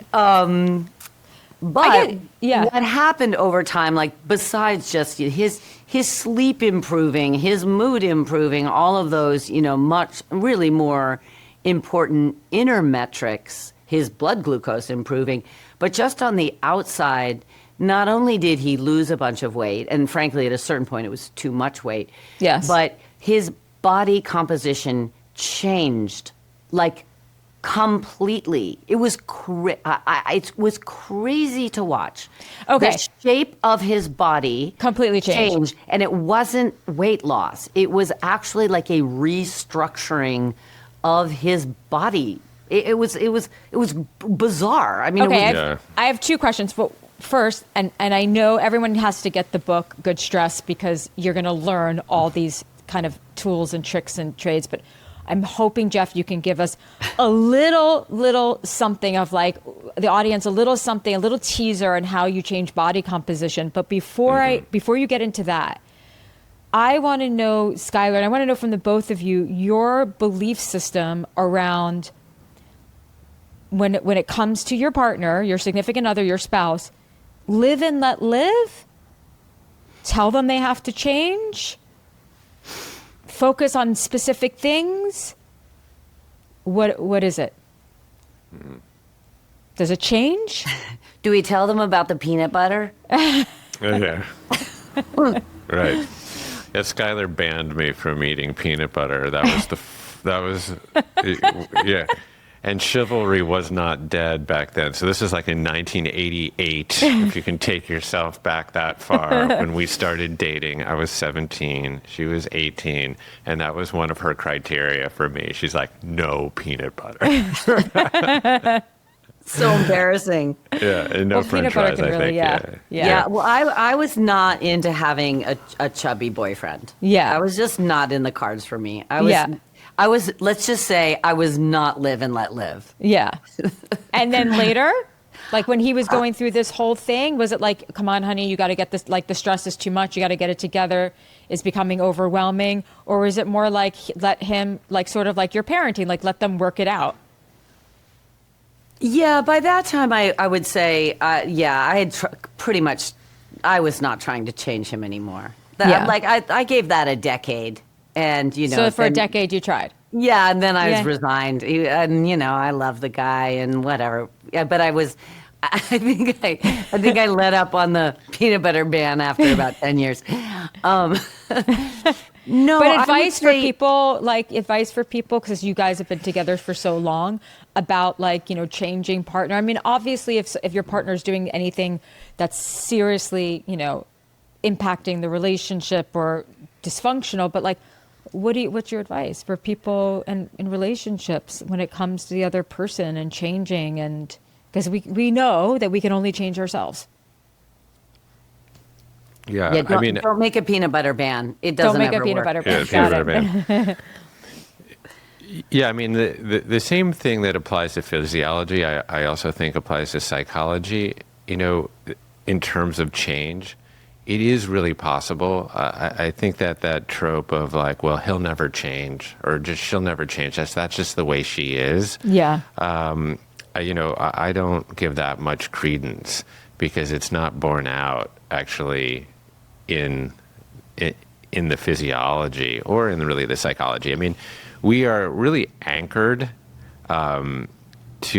what happened over time, besides just his sleep improving, his mood improving, all of those, much really more important inner metrics, his blood glucose improving, but just on the outside, not only did he lose a bunch of weight, and frankly, at a certain point, it was too much weight. Yes. But his body composition changed, like, completely. It was it was crazy to watch. Okay. The shape of his body Completely changed. and it wasn't weight loss. It was actually like a restructuring of his body. It was bizarre. I mean, Okay, it was, I have two questions. But first, and I know everyone has to get the book Good Stress because you're going to learn all these kind of tools and tricks and trades. But I'm hoping, Jeff, you can give us a little something of like the audience, a little something, a little teaser on how you change body composition. But before you get into that, I want to know, Schuyler, and I want to know from the both of you, your belief system around when it comes to your partner, your significant other, your spouse, live and let live, tell them they have to change, focus on specific things. What is it? Does it change? do we tell them about the peanut butter? Yeah. Right. Yeah, Schuyler banned me from eating peanut butter. That was yeah. And chivalry was not dead back then. So this is like in 1988, if you can take yourself back that far. When we started dating, I was 17, she was 18, and that was one of her criteria for me. She's like, no peanut butter. So embarrassing. Yeah, and no French peanut butter fries, can I really, think. Yeah, well, I was not into having a chubby boyfriend. Yeah. I was just not in the cards for me. I was, let's just say, I was not live and let live. Yeah. And then later, like when he was going through this whole thing, was it like, come on, honey, you got to get this, like the stress is too much, you got to get it together, it's becoming overwhelming? Or is it more like let him, like sort of like your parenting, like let them work it out? Yeah, by that time, I would say, I had pretty much, I was not trying to change him anymore. Like, I gave that a decade. And, you know. So for a decade you tried? Yeah, and then I was resigned. And, you know, I love the guy and whatever. Yeah, but I think I let up on the peanut butter ban after about 10 years. No, but advice for people, because you guys have been together for so long, about like, you know, changing partner. I mean, obviously, if your partner's doing anything that's seriously, you know, impacting the relationship or dysfunctional, but like, what's your advice for people in relationships when it comes to the other person and changing? And because we know that we can only change ourselves. Yeah, I mean, don't make a peanut butter ban. It doesn't Don't make ever a peanut work. butter ban. peanut butter ban. Yeah, I mean, the same thing that applies to physiology, I also think applies to psychology. You know, in terms of change, it is really possible. I think that trope of like, well, he'll never change, or just she'll never change. That's just the way she is. Yeah. You know, I don't give that much credence because it's not borne out actually in the physiology or in really the psychology. I mean, we are really anchored to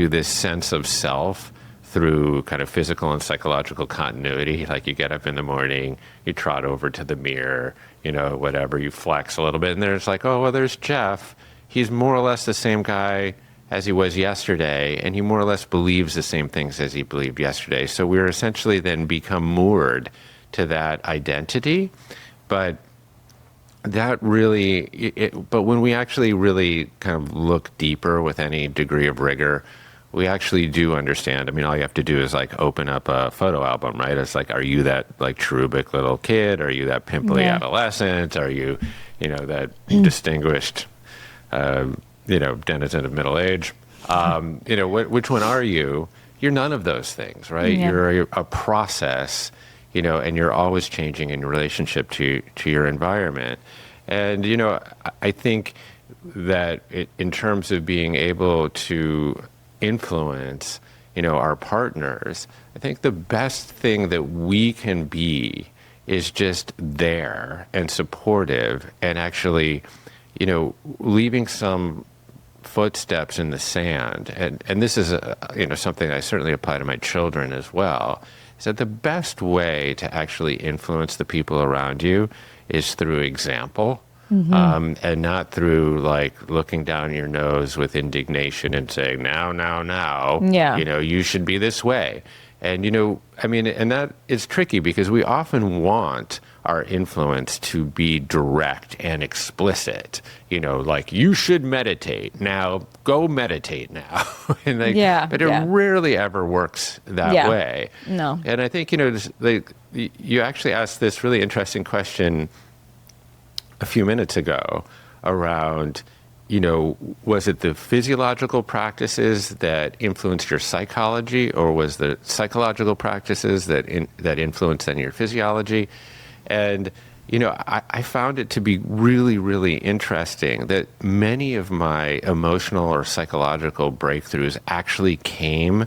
this sense of self through kind of physical and psychological continuity. Like you get up in the morning, you trot over to the mirror, you know, whatever, you flex a little bit, and there's like, oh, well, there's Jeff. He's more or less the same guy as he was yesterday, and he more or less believes the same things as he believed yesterday. So we're essentially then become moored to that identity. But that really, but when we actually really kind of look deeper with any degree of rigor, we actually do understand. I mean, all you have to do is like open up a photo album, right? It's like, are you that like cherubic little kid? Are you that pimply adolescent? Are you, you know, that distinguished, you know, denizen of middle age? You know, which one are you? You're none of those things, right? Yeah. You're a process, you know, and you're always changing in relationship to your environment. And, you know, I think that in terms of being able to influence, you know, our partners, I think the best thing that we can be is just there and supportive and actually, you know, leaving some footsteps in the sand. And this is, you know, something I certainly apply to my children as well, is that the best way to actually influence the people around you is through example. And not through like looking down your nose with indignation and saying, now, Yeah. you should be this way. And, and that is tricky because we often want our influence to be direct and explicit, like you should meditate now, go meditate now. And but it rarely ever works that way. No. And I think, you actually asked this really interesting question a few minutes ago around, was it the physiological practices that influenced your psychology, or was the psychological practices that influenced then your physiology? And, I found it to be really, really interesting that many of my emotional or psychological breakthroughs actually came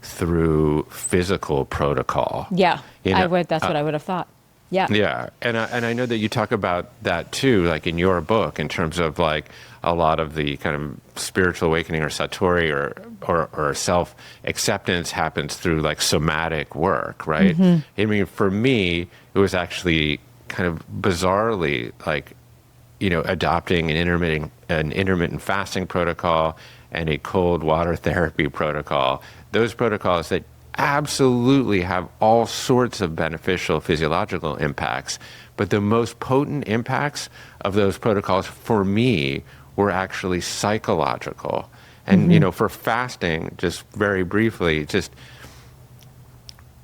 through physical protocol. Yeah, that's what I would have thought. Yeah. Yeah. And I know that you talk about that too, like in your book, in terms of like a lot of the kind of spiritual awakening or satori or self-acceptance happens through like somatic work, right? I mean, for me, it was actually kind of bizarrely like, adopting an intermittent fasting protocol and a cold water therapy protocol. Those protocols that absolutely have all sorts of beneficial physiological impacts, but the most potent impacts of those protocols for me were actually psychological. And for fasting, just very briefly, just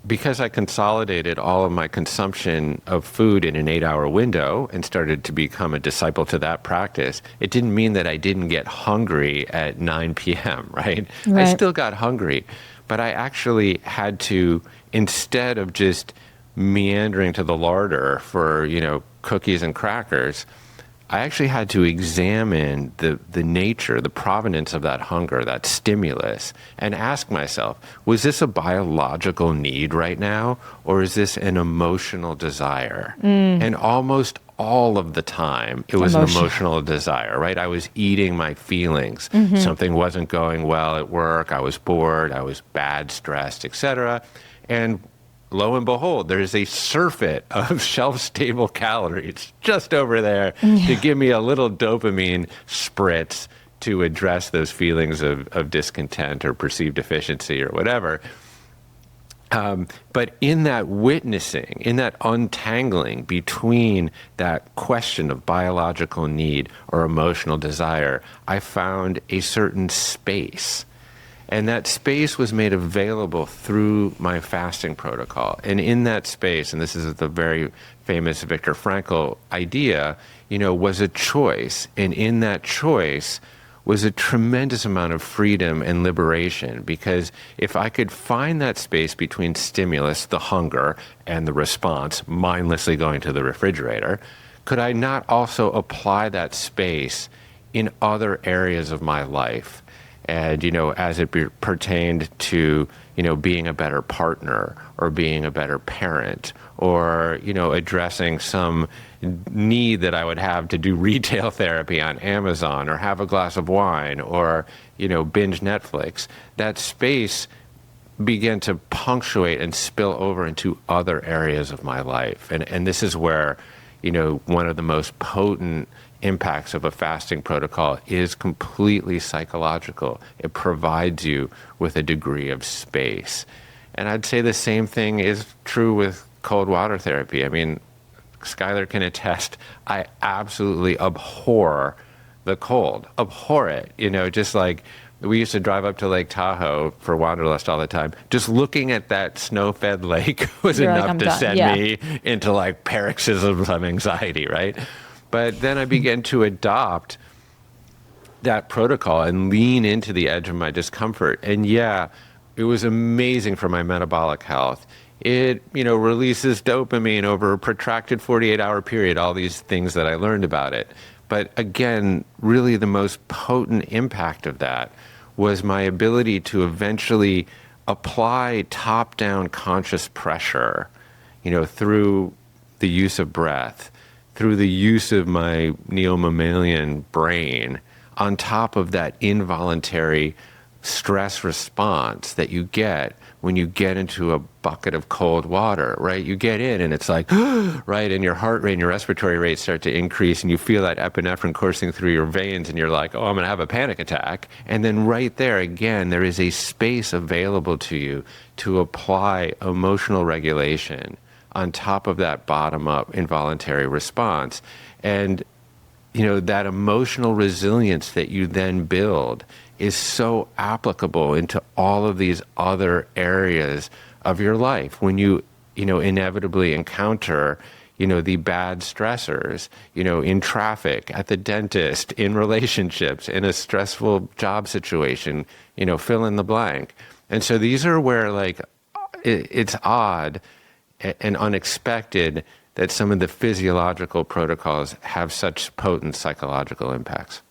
because I consolidated all of my consumption of food in an 8-hour window and started to become a disciple to that practice, it didn't mean that I didn't get hungry at 9 p.m., right? I still got hungry. But I actually had to, instead of just meandering to the larder for, cookies and crackers, I actually had to examine the nature, the provenance of that hunger, that stimulus, and ask myself, was this a biological need right now, or is this an emotional desire? And almost all of the time, it was an emotional desire, right? I was eating my feelings. Something wasn't going well at work. I was bored. I was bad, stressed, etc. And lo and behold, there's a surfeit of shelf-stable calories just over there to give me a little dopamine spritz to address those feelings of discontent or perceived deficiency or whatever. But in that witnessing, in that untangling between that question of biological need or emotional desire, I found a certain space. And that space was made available through my fasting protocol. And in that space, and this is the very famous Viktor Frankl idea, was a choice. And in that choice was a tremendous amount of freedom and liberation, because if I could find that space between stimulus, the hunger, and the response, mindlessly going to the refrigerator, could I not also apply that space in other areas of my life? And, as it pertained to, being a better partner or being a better parent or, addressing some need that I would have to do retail therapy on Amazon or have a glass of wine or, binge Netflix, that space began to punctuate and spill over into other areas of my life. And this is where, one of the most potent impacts of a fasting protocol is completely psychological. It provides you with a degree of space. And I'd say the same thing is true with cold water therapy. I mean, Schuyler can attest, I absolutely abhor the cold, abhor it. Just like we used to drive up to Lake Tahoe for Wanderlust all the time. Just looking at that snow-fed lake was enough to send me into like paroxysms of anxiety, right? But then I began to adopt that protocol and lean into the edge of my discomfort. And it was amazing for my metabolic health. It, releases dopamine over a protracted 48-hour period, all these things that I learned about it. But again, really the most potent impact of that was my ability to eventually apply top-down conscious pressure, through the use of breath, through the use of my neo-mammalian brain, on top of that involuntary stress response that you get when you get into a bucket of cold water, right? You get in and it's like, right? And your heart rate and your respiratory rate start to increase and you feel that epinephrine coursing through your veins and you're like, oh, I'm going to have a panic attack. And then right there, again, there is a space available to you to apply emotional regulation on top of that bottom-up involuntary response. And, that emotional resilience that you then build is so applicable into all of these other areas of your life. When you, inevitably encounter, the bad stressors, in traffic, at the dentist, in relationships, in a stressful job situation, fill in the blank. And so these are where, like, it's odd and unexpected that some of the physiological protocols have such potent psychological impacts.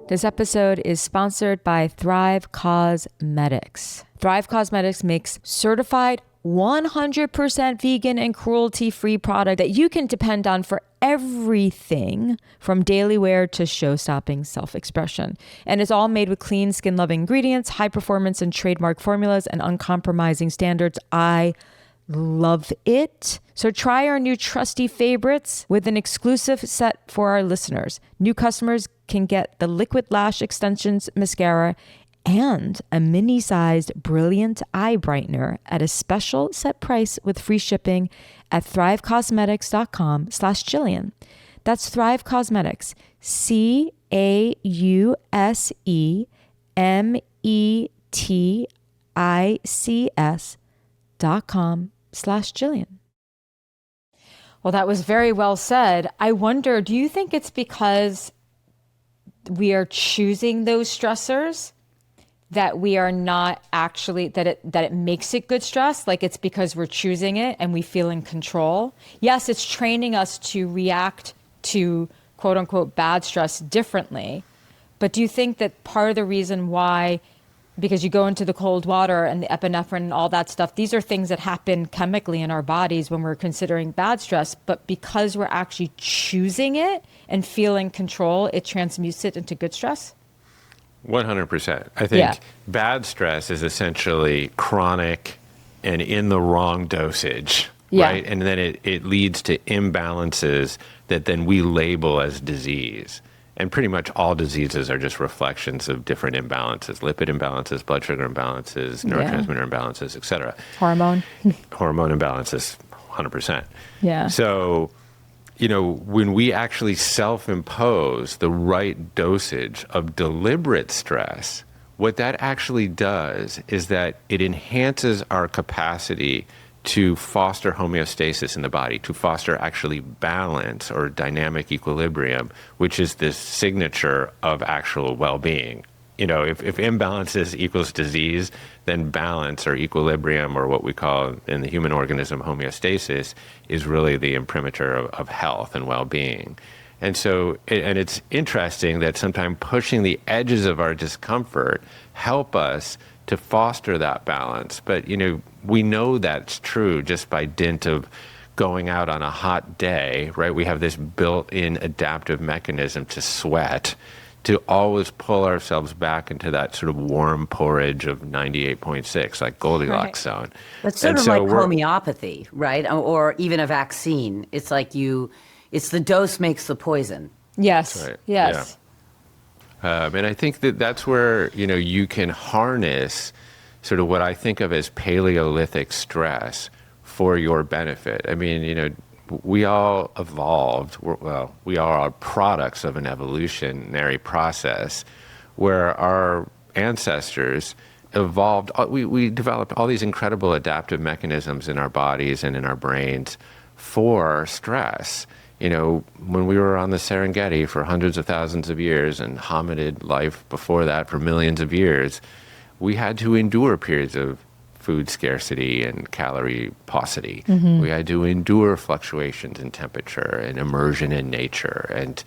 This episode is sponsored by Thrive Cosmetics. Thrive Cosmetics makes certified 100% vegan and cruelty-free product that you can depend on for everything from daily wear to show-stopping self-expression. And it's all made with clean, skin-loving ingredients, high performance and trademark formulas, and uncompromising standards. I love it. So try our new trusty favorites with an exclusive set for our listeners. New customers can get the Liquid Lash Extensions Mascara and a mini-sized Brilliant Eye Brightener at a special set price with free shipping at thrivecosmetics.com/Jillian. That's Thrive Cosmetics, CAUSEMETICS.com/Jillian. Well, that was very well said. I wonder, do you think it's because we are choosing those stressors that we are not actually, that it makes it good stress? Like, it's because we're choosing it and we feel in control? Yes, it's training us to react to quote unquote bad stress differently. But do you think that part of the reason why, because you go into the cold water and the epinephrine and all that stuff, these are things that happen chemically in our bodies when we're considering bad stress, but because we're actually choosing it and feeling control, it transmutes it into good stress? 100%. I think bad stress is essentially chronic and in the wrong dosage, right? And then it leads to imbalances that then we label as disease. And pretty much all diseases are just reflections of different imbalances, lipid imbalances, blood sugar imbalances, neurotransmitter imbalances, et cetera. Hormone imbalances, 100%. Yeah. So, when we actually self-impose the right dosage of deliberate stress, what that actually does is that it enhances our capacity to foster homeostasis in the body, to foster actually balance or dynamic equilibrium, which is this signature of actual well-being. If imbalances equals disease, then balance or equilibrium, or what we call in the human organism homeostasis, is really the imprimatur of health and well-being. And so, and it's interesting that sometimes pushing the edges of our discomfort help us to foster that balance. But, we know that's true just by dint of going out on a hot day, right? We have this built-in adaptive mechanism to sweat, to always pull ourselves back into that sort of warm porridge of 98.6, like Goldilocks zone. That's sort of like homeopathy, right? Or even a vaccine. It's like it's the dose makes the poison. Yes. Right. Yes. Yeah. And I think that's where, you can harness sort of what I think of as Paleolithic stress for your benefit. I mean, we all evolved, we are products of an evolutionary process where our ancestors evolved, we developed all these incredible adaptive mechanisms in our bodies and in our brains for stress. When we were on the Serengeti for hundreds of thousands of years and hominid life before that for millions of years, we had to endure periods of food scarcity and calorie paucity. Mm-hmm. We had to endure fluctuations in temperature and immersion in nature and,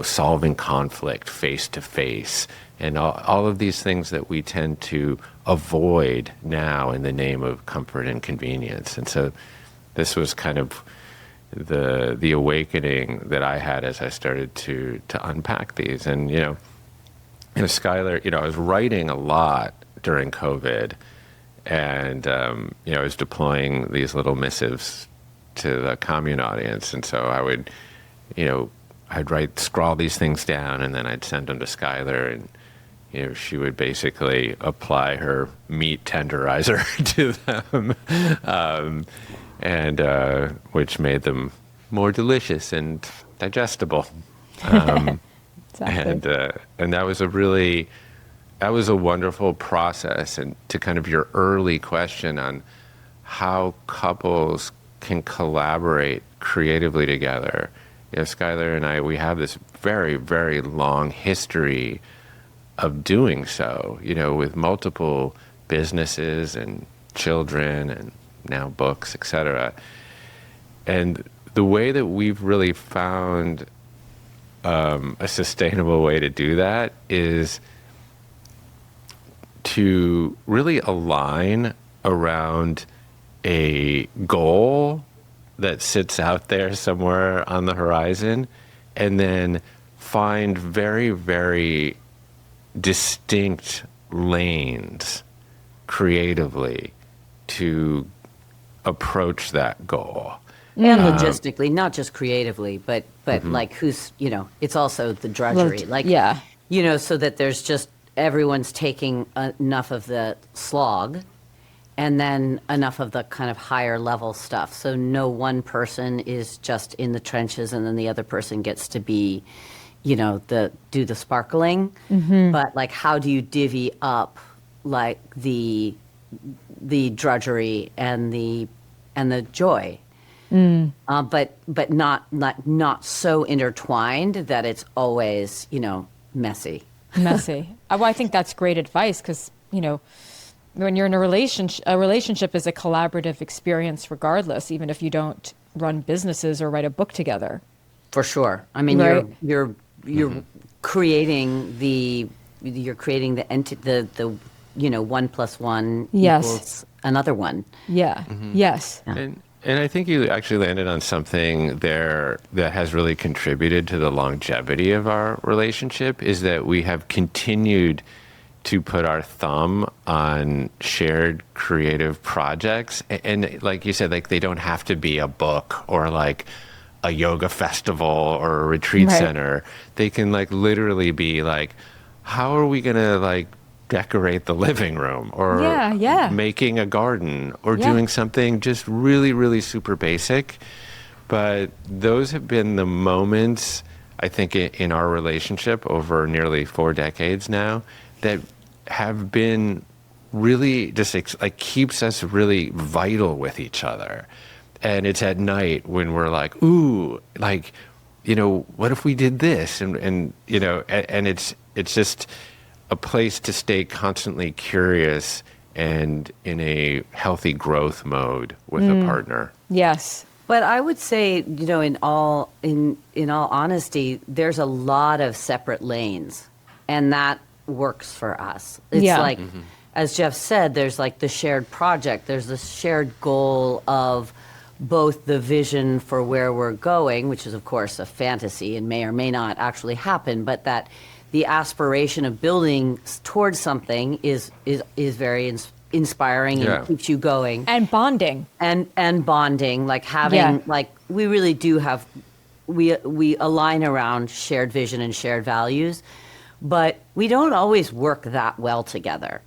solving conflict face to face and all of these things that we tend to avoid now in the name of comfort and convenience. And so this was kind of the awakening that I had as I started to unpack these. And, Schuyler, I was writing a lot during COVID. And, I was deploying these little missives to the commune audience. And so I would, I'd scrawl these things down, and then I'd send them to Schuyler, and, she would basically apply her meat tenderizer to them, which made them more delicious and digestible. Exactly. And that was a wonderful process. And to kind of your early question on how couples can collaborate creatively together, Schuyler and I, we have this very, very long history of doing so, with multiple businesses and children and now books, etc. And the way that we've really found a sustainable way to do that is to really align around a goal that sits out there somewhere on the horizon, and then find very, very distinct lanes creatively to approach that goal. And logistically, not just creatively, but like who's, it's also the drudgery. So that there's just everyone's taking enough of the slog and then enough of the kind of higher level stuff. So no one person is just in the trenches and then the other person gets to be, do the sparkling. But like, how do you divvy up like the drudgery and the joy? But not so intertwined that it's always, messy. Messy. Well, I think that's great advice, because, when you're in a relationship is a collaborative experience regardless, even if you don't run businesses or write a book together. For sure. I mean, right. you're creating the 1 + 1 equals another one. Yeah. Yes. And I think you actually landed on something there that has really contributed to the longevity of our relationship, is that we have continued to put our thumb on shared creative projects. And like you said, like, they don't have to be a book or like a yoga festival or a retreat center. They can like literally be like, how are we going to like decorate the living room, or making a garden, or doing something just really, really super basic. But those have been the moments, I think, in our relationship over nearly 4 decades now, that have been really just like keeps us really vital with each other. And it's at night when we're like, ooh, like, what if we did this? And it's just a place to stay constantly curious and in a healthy growth mode with a partner. Yes. But I would say, in all honesty, there's a lot of separate lanes, and that works for us. It's like, as Jeff said, there's like the shared project, there's the shared goal of both the vision for where we're going, which is of course a fantasy and may or may not actually happen, but that the aspiration of building towards something is very inspiring and keeps you going. And bonding. And bonding, like having, like, we really do have, we align around shared vision and shared values, but we don't always work that well together.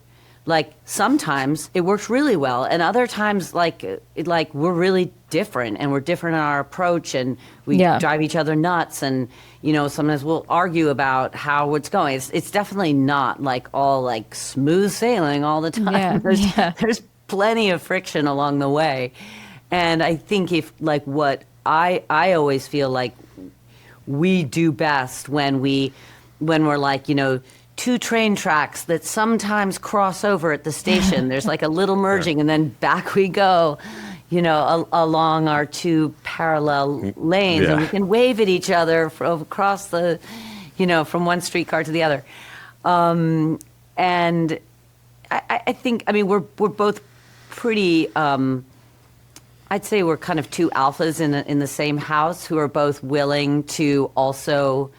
Like, sometimes it works really well, and other times, like we're really different, and we're different in our approach, and we drive each other nuts, and sometimes we'll argue about how it's going. It's definitely not like all like smooth sailing all the time. There's plenty of friction along the way, and I think if like what I always feel like we do best when we're like, 2 train tracks that sometimes cross over at the station. There's like a little merging, and then back we go, along our 2 parallel lanes, and we can wave at each other across the, from one streetcar to the other. And I think, we're both pretty, I'd say we're kind of 2 alphas in the same house who are both willing to also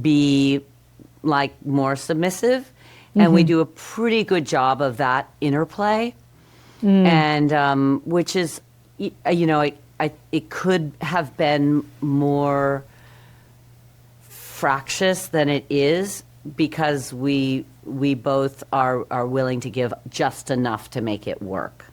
be like more submissive. And we do a pretty good job of that interplay. And which is, it could have been more fractious than it is, because we both are willing to give just enough to make it work.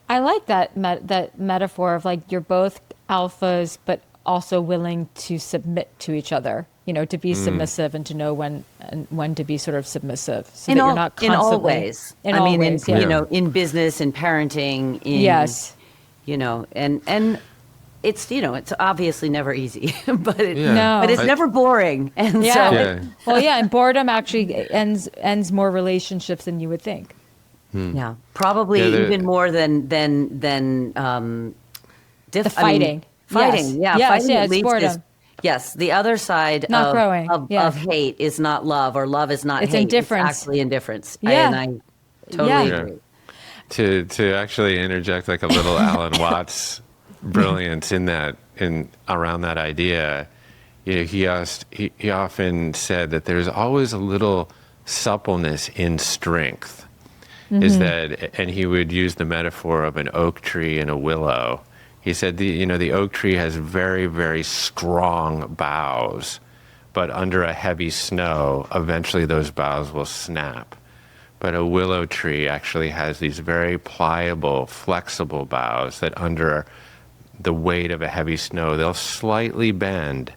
I like that that metaphor of like you're both alphas, but also willing to submit to each other. To be submissive and to know when to be sort of submissive, so that you're not constantly. In all ways. In business, in parenting, yes, and it's it's obviously never easy, but but it's never boring, and and boredom actually ends more relationships than you would think. Yeah, probably even more than the fighting. Fighting, Yes, at least boredom. Yes, the other side of hate is not love, or love is not it's hate. Indifference. It's actually indifference. Yeah. And I totally agree. To actually interject like a little Alan Watts brilliance around that idea, he often said that there's always a little suppleness in strength. And he would use the metaphor of an oak tree and a willow. He said the oak tree has very, very strong boughs, but under a heavy snow, eventually those boughs will snap. But a willow tree actually has these very pliable, flexible boughs that under the weight of a heavy snow, they'll slightly bend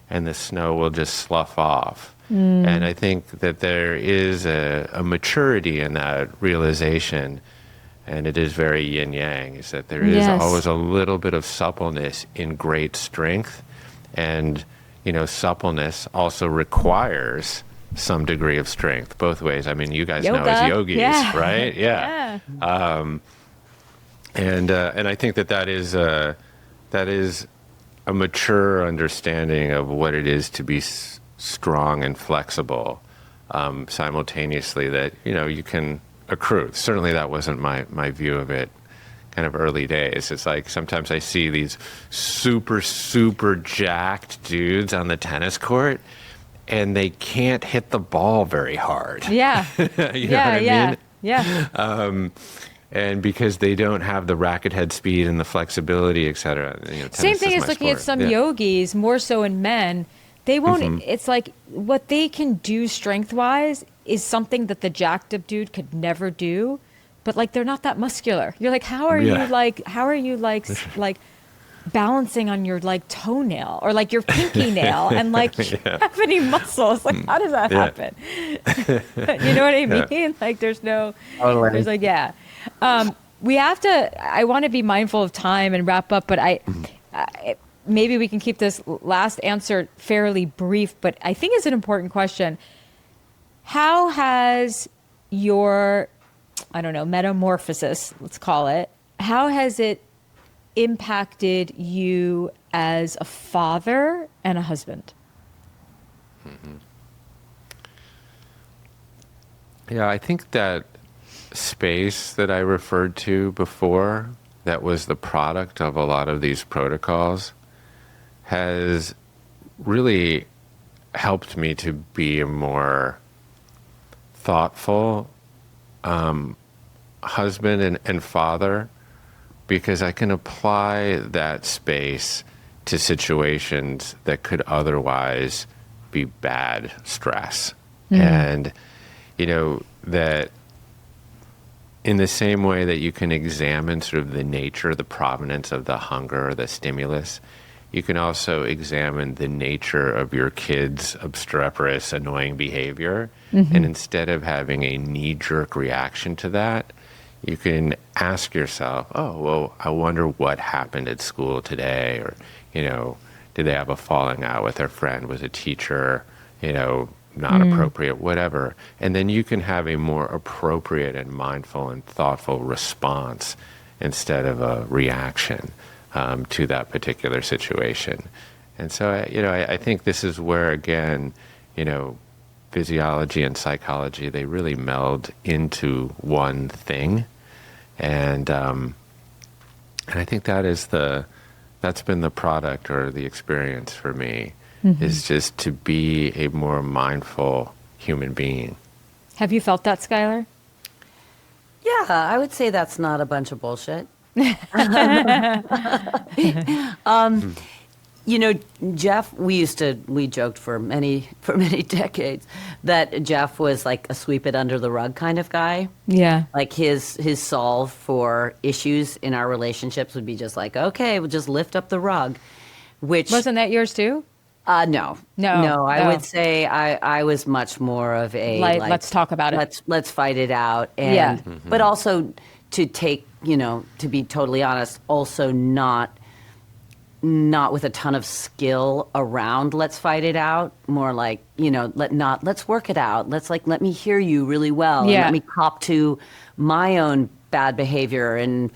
and the snow will just slough off. And I think that there is a maturity in that realization. And it is very yin-yang, is that there is always a little bit of suppleness in great strength. And, suppleness also requires some degree of strength, both ways. I mean, you guys know as yogis, right? Yeah. And I think that is a mature understanding of what it is to be strong and flexible, simultaneously, that, you can accrue. Certainly that wasn't my view of it kind of early days. It's like sometimes I see these super, super jacked dudes on the tennis court and they can't hit the ball very hard. Yeah. You know what I mean? Yeah. And because they don't have the racket head speed and the flexibility, et cetera. Same thing as looking at some yogis, more so in men. They won't, it's like what they can do strength-wise is something that the jacked up dude could never do, but like they're not that muscular. You're like, how are you balancing on your like toenail or like your pinky nail and like you have any muscles? Like, how does that happen? You know what I mean? Like there's no, there's like, we have to, I want to be mindful of time and wrap up, but maybe we can keep this last answer fairly brief, but I think it's an important question. How has your, metamorphosis, let's call it, how has it impacted you as a father and a husband? Yeah, I think that space that I referred to before, that was the product of a lot of these protocols, has really helped me to be a more thoughtful husband and father, because I can apply that space to situations that could otherwise be bad stress. And, that in the same way that you can examine sort of the nature, the provenance of the hunger or the stimulus, you can also examine the nature of your kid's obstreperous, annoying behavior. And instead of having a knee-jerk reaction to that, you can ask yourself, oh, well, I wonder what happened at school today, or, did they have a falling out with their friend? Was a teacher, not appropriate, whatever. And then you can have a more appropriate and mindful and thoughtful response instead of a reaction to that particular situation. And so, I think this is where, again, physiology and psychology, they really meld into one thing. And I think that's been the product or the experience for me, is just to be a more mindful human being. Have you felt that, Schuyler? Yeah, I would say that's not a bunch of bullshit. You know, Jeff, we joked for many decades that Jeff was like a sweep it under the rug kind of guy. Yeah. Like his solve for issues in our relationships would be just like, okay, we'll just lift up the rug. Which Wasn't that yours too? No. I would say I was much more of a like let's talk about it. Let's fight it out. And but also to take, to be totally honest, also not with a ton of skill around let's fight it out, more like, let's work it out. Let me hear you really well. And let me cop to my own bad behavior and,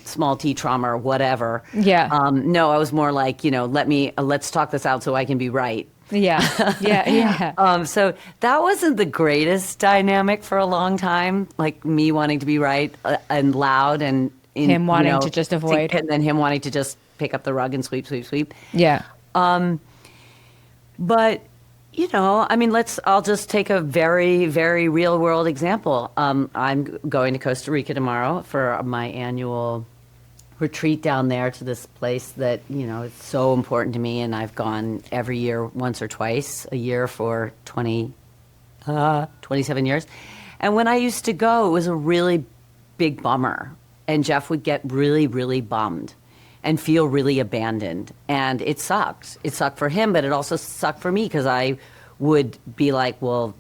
small T trauma or whatever. Yeah. No, I was more like, let's talk this out so I can be right. Yeah. Yeah. So that wasn't the greatest dynamic for a long time, like me wanting to be right and loud and him wanting to just avoid. And then him wanting to just pick up the rug and sweep. Yeah. But, I'll just take a very, very real world example. I'm going to Costa Rica tomorrow for my annual retreat down there to this place that, it's so important to me. And I've gone every year, once or twice a year for 27 years. And when I used to go, it was a really big bummer. And Jeff would get really, really bummed and feel really abandoned. And it sucked. It sucked for him, but it also sucked for me because I would be like, well,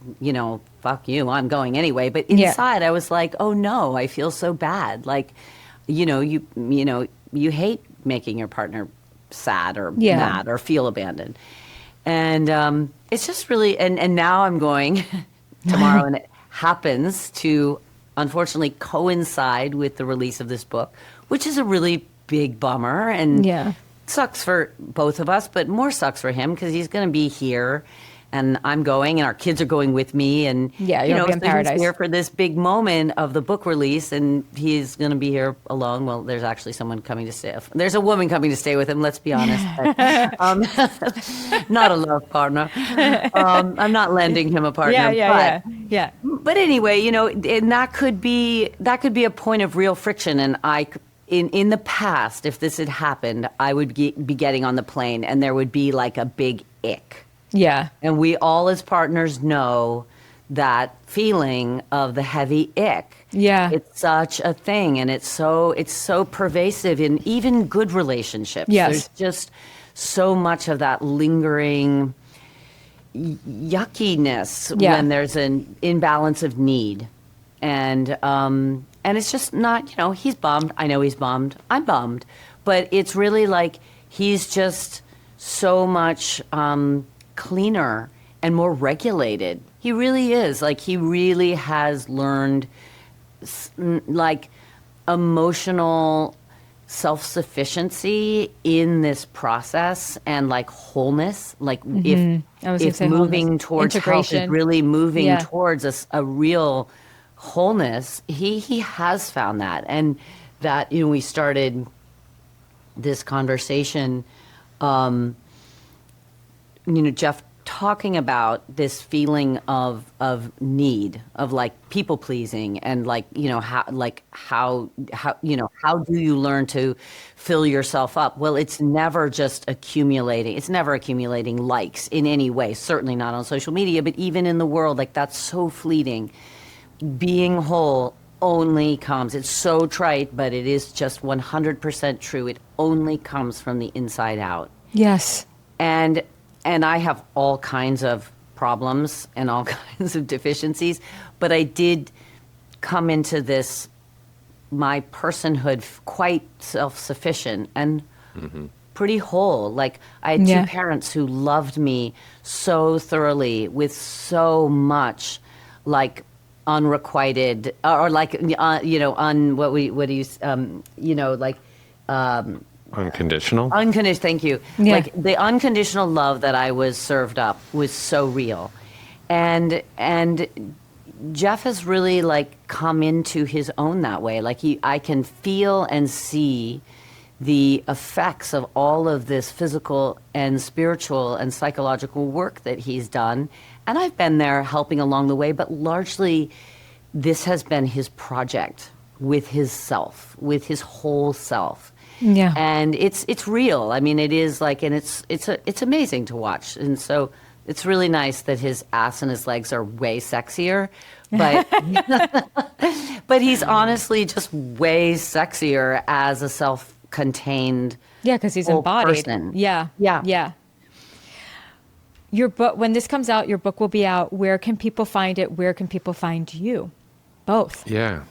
fuck you, I'm going anyway. But inside I was like, oh no, I feel so bad. Like, you hate making your partner sad or mad or feel abandoned. And it's just really, and now I'm going tomorrow and it happens to unfortunately coincide with the release of this book, which is a really big bummer and sucks for both of us, but more sucks for him because he's going to be here and I'm going and our kids are going with me and you'll be in paradise. He's here for this big moment of the book release and he's going to be here alone. Well, there's actually someone coming to stay. There's a woman coming to stay with him, let's be honest. Not a love partner. I'm not lending him a partner. Yeah. But anyway, and that could be a point of real friction. And in the past, if this had happened, I would be getting on the plane and there would be like a big ick. Yeah. And we all as partners know that feeling of the heavy ick. Yeah. It's such a thing and it's so pervasive in even good relationships. Yes. There's just so much of that lingering yuckiness when there's an imbalance of need. And it's just not, he's bummed. I know he's bummed. I'm bummed. But it's really like he's just so much cleaner and more regulated. He really is. Like, he really has learned, like, emotional self-sufficiency in this process and, like, wholeness. Like, if moving wholeness. towards health is really moving towards a real wholeness, he has found that. And that, we started this conversation, Jeff talking about this feeling of need, of like people pleasing and like, how do you learn to fill yourself up? Well, it's never just accumulating. It's never accumulating likes in any way, certainly not on social media, but even in the world, like that's so fleeting. Being whole only comes, it's so trite, but it is just 100% true. It only comes from the inside out. Yes. And I have all kinds of problems and all kinds of deficiencies, but I did come into this, my personhood, quite self-sufficient and pretty whole. Like, I had two parents who loved me so thoroughly with so much, like, unrequited, or like, unconditional. Unconditional, thank you. Yeah. Like, the unconditional love that I was served up was so real. And Jeff has really, like, come into his own that way. Like, I can feel and see the effects of all of this physical and spiritual and psychological work that he's done. And I've been there helping along the way, but largely this has been his project with his self, with his whole self. Yeah. And it's real. I mean, it is like, and it's amazing to watch. And so it's really nice that his ass and his legs are way sexier, but but he's honestly just way sexier as a self-contained Yeah, because he's whole embodied. person. Yeah. Yeah. Yeah. Your book, when this comes out, your book will be out. Where can people find it? Where can people find you? Both. Yeah.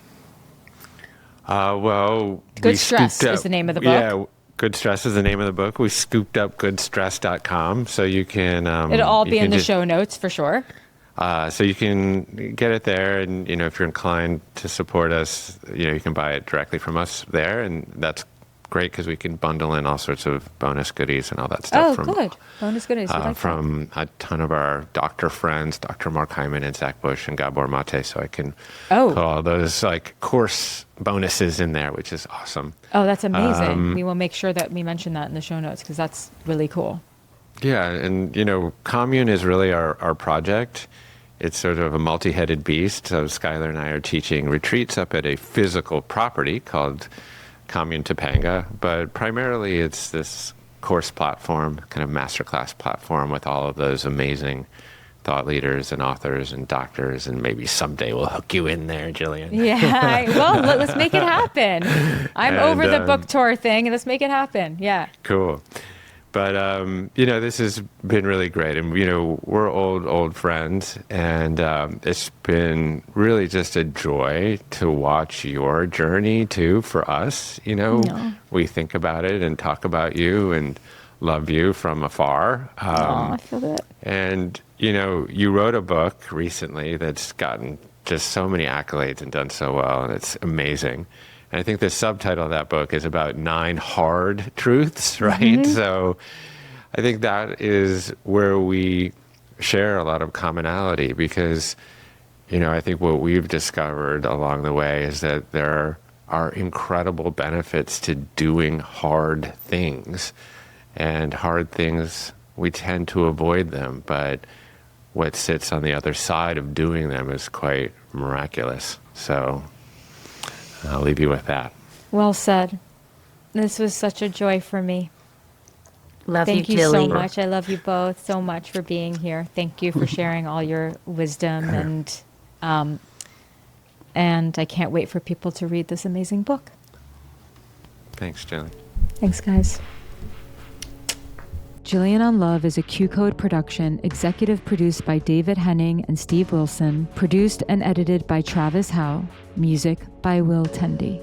Well, Good Stress is the name of the book. Yeah, Good Stress is the name of the book. We scooped up goodstress.com, so you can. It'll all you be can in the just- show notes for sure. So you can get it there, and if you're inclined to support us, you can buy it directly from us there, and that's great because we can bundle in all sorts of bonus goodies and all that stuff. Oh, good. Bonus goodies. We like that. From a ton of our doctor friends, Dr. Mark Hyman and Zach Bush and Gabor Mate, so I can put all those course bonuses in there, which is awesome. Oh, that's amazing. We will make sure that we mention that in the show notes because that's really cool. Yeah, and Commune is really our project. It's sort of a multi-headed beast. So Schuyler and I are teaching retreats up at a physical property called Commune Topanga, but primarily it's this course platform, kind of masterclass platform with all of those amazing thought leaders and authors and doctors, and maybe someday we'll hook you in there, Jillian. Yeah, well, let's make it happen. I'm over the book tour thing, and let's make it happen. Yeah. Cool. But, this has been really great. And, we're old friends. And it's been really just a joy to watch your journey, too, for us. We think about it and talk about you and love you from afar. I feel that. And, you wrote a book recently that's gotten just so many accolades and done so well. And it's amazing. And I think the subtitle of that book is about 9 hard truths, right? Mm-hmm. So I think that is where we share a lot of commonality because, I think what we've discovered along the way is that there are incredible benefits to doing hard things. And hard things, we tend to avoid them, but what sits on the other side of doing them is quite miraculous. So I'll leave you with that. Well said. This was such a joy for me. Thank you so much. I love you both so much for being here. Thank you for sharing all your wisdom and I can't wait for people to read this amazing book. Thanks, Jillian. Thanks, guys. Jillian on Love is a QCODE production, executive produced by David Henning and Steve Wilson, produced and edited by Travis Howe, music by Will Tendy.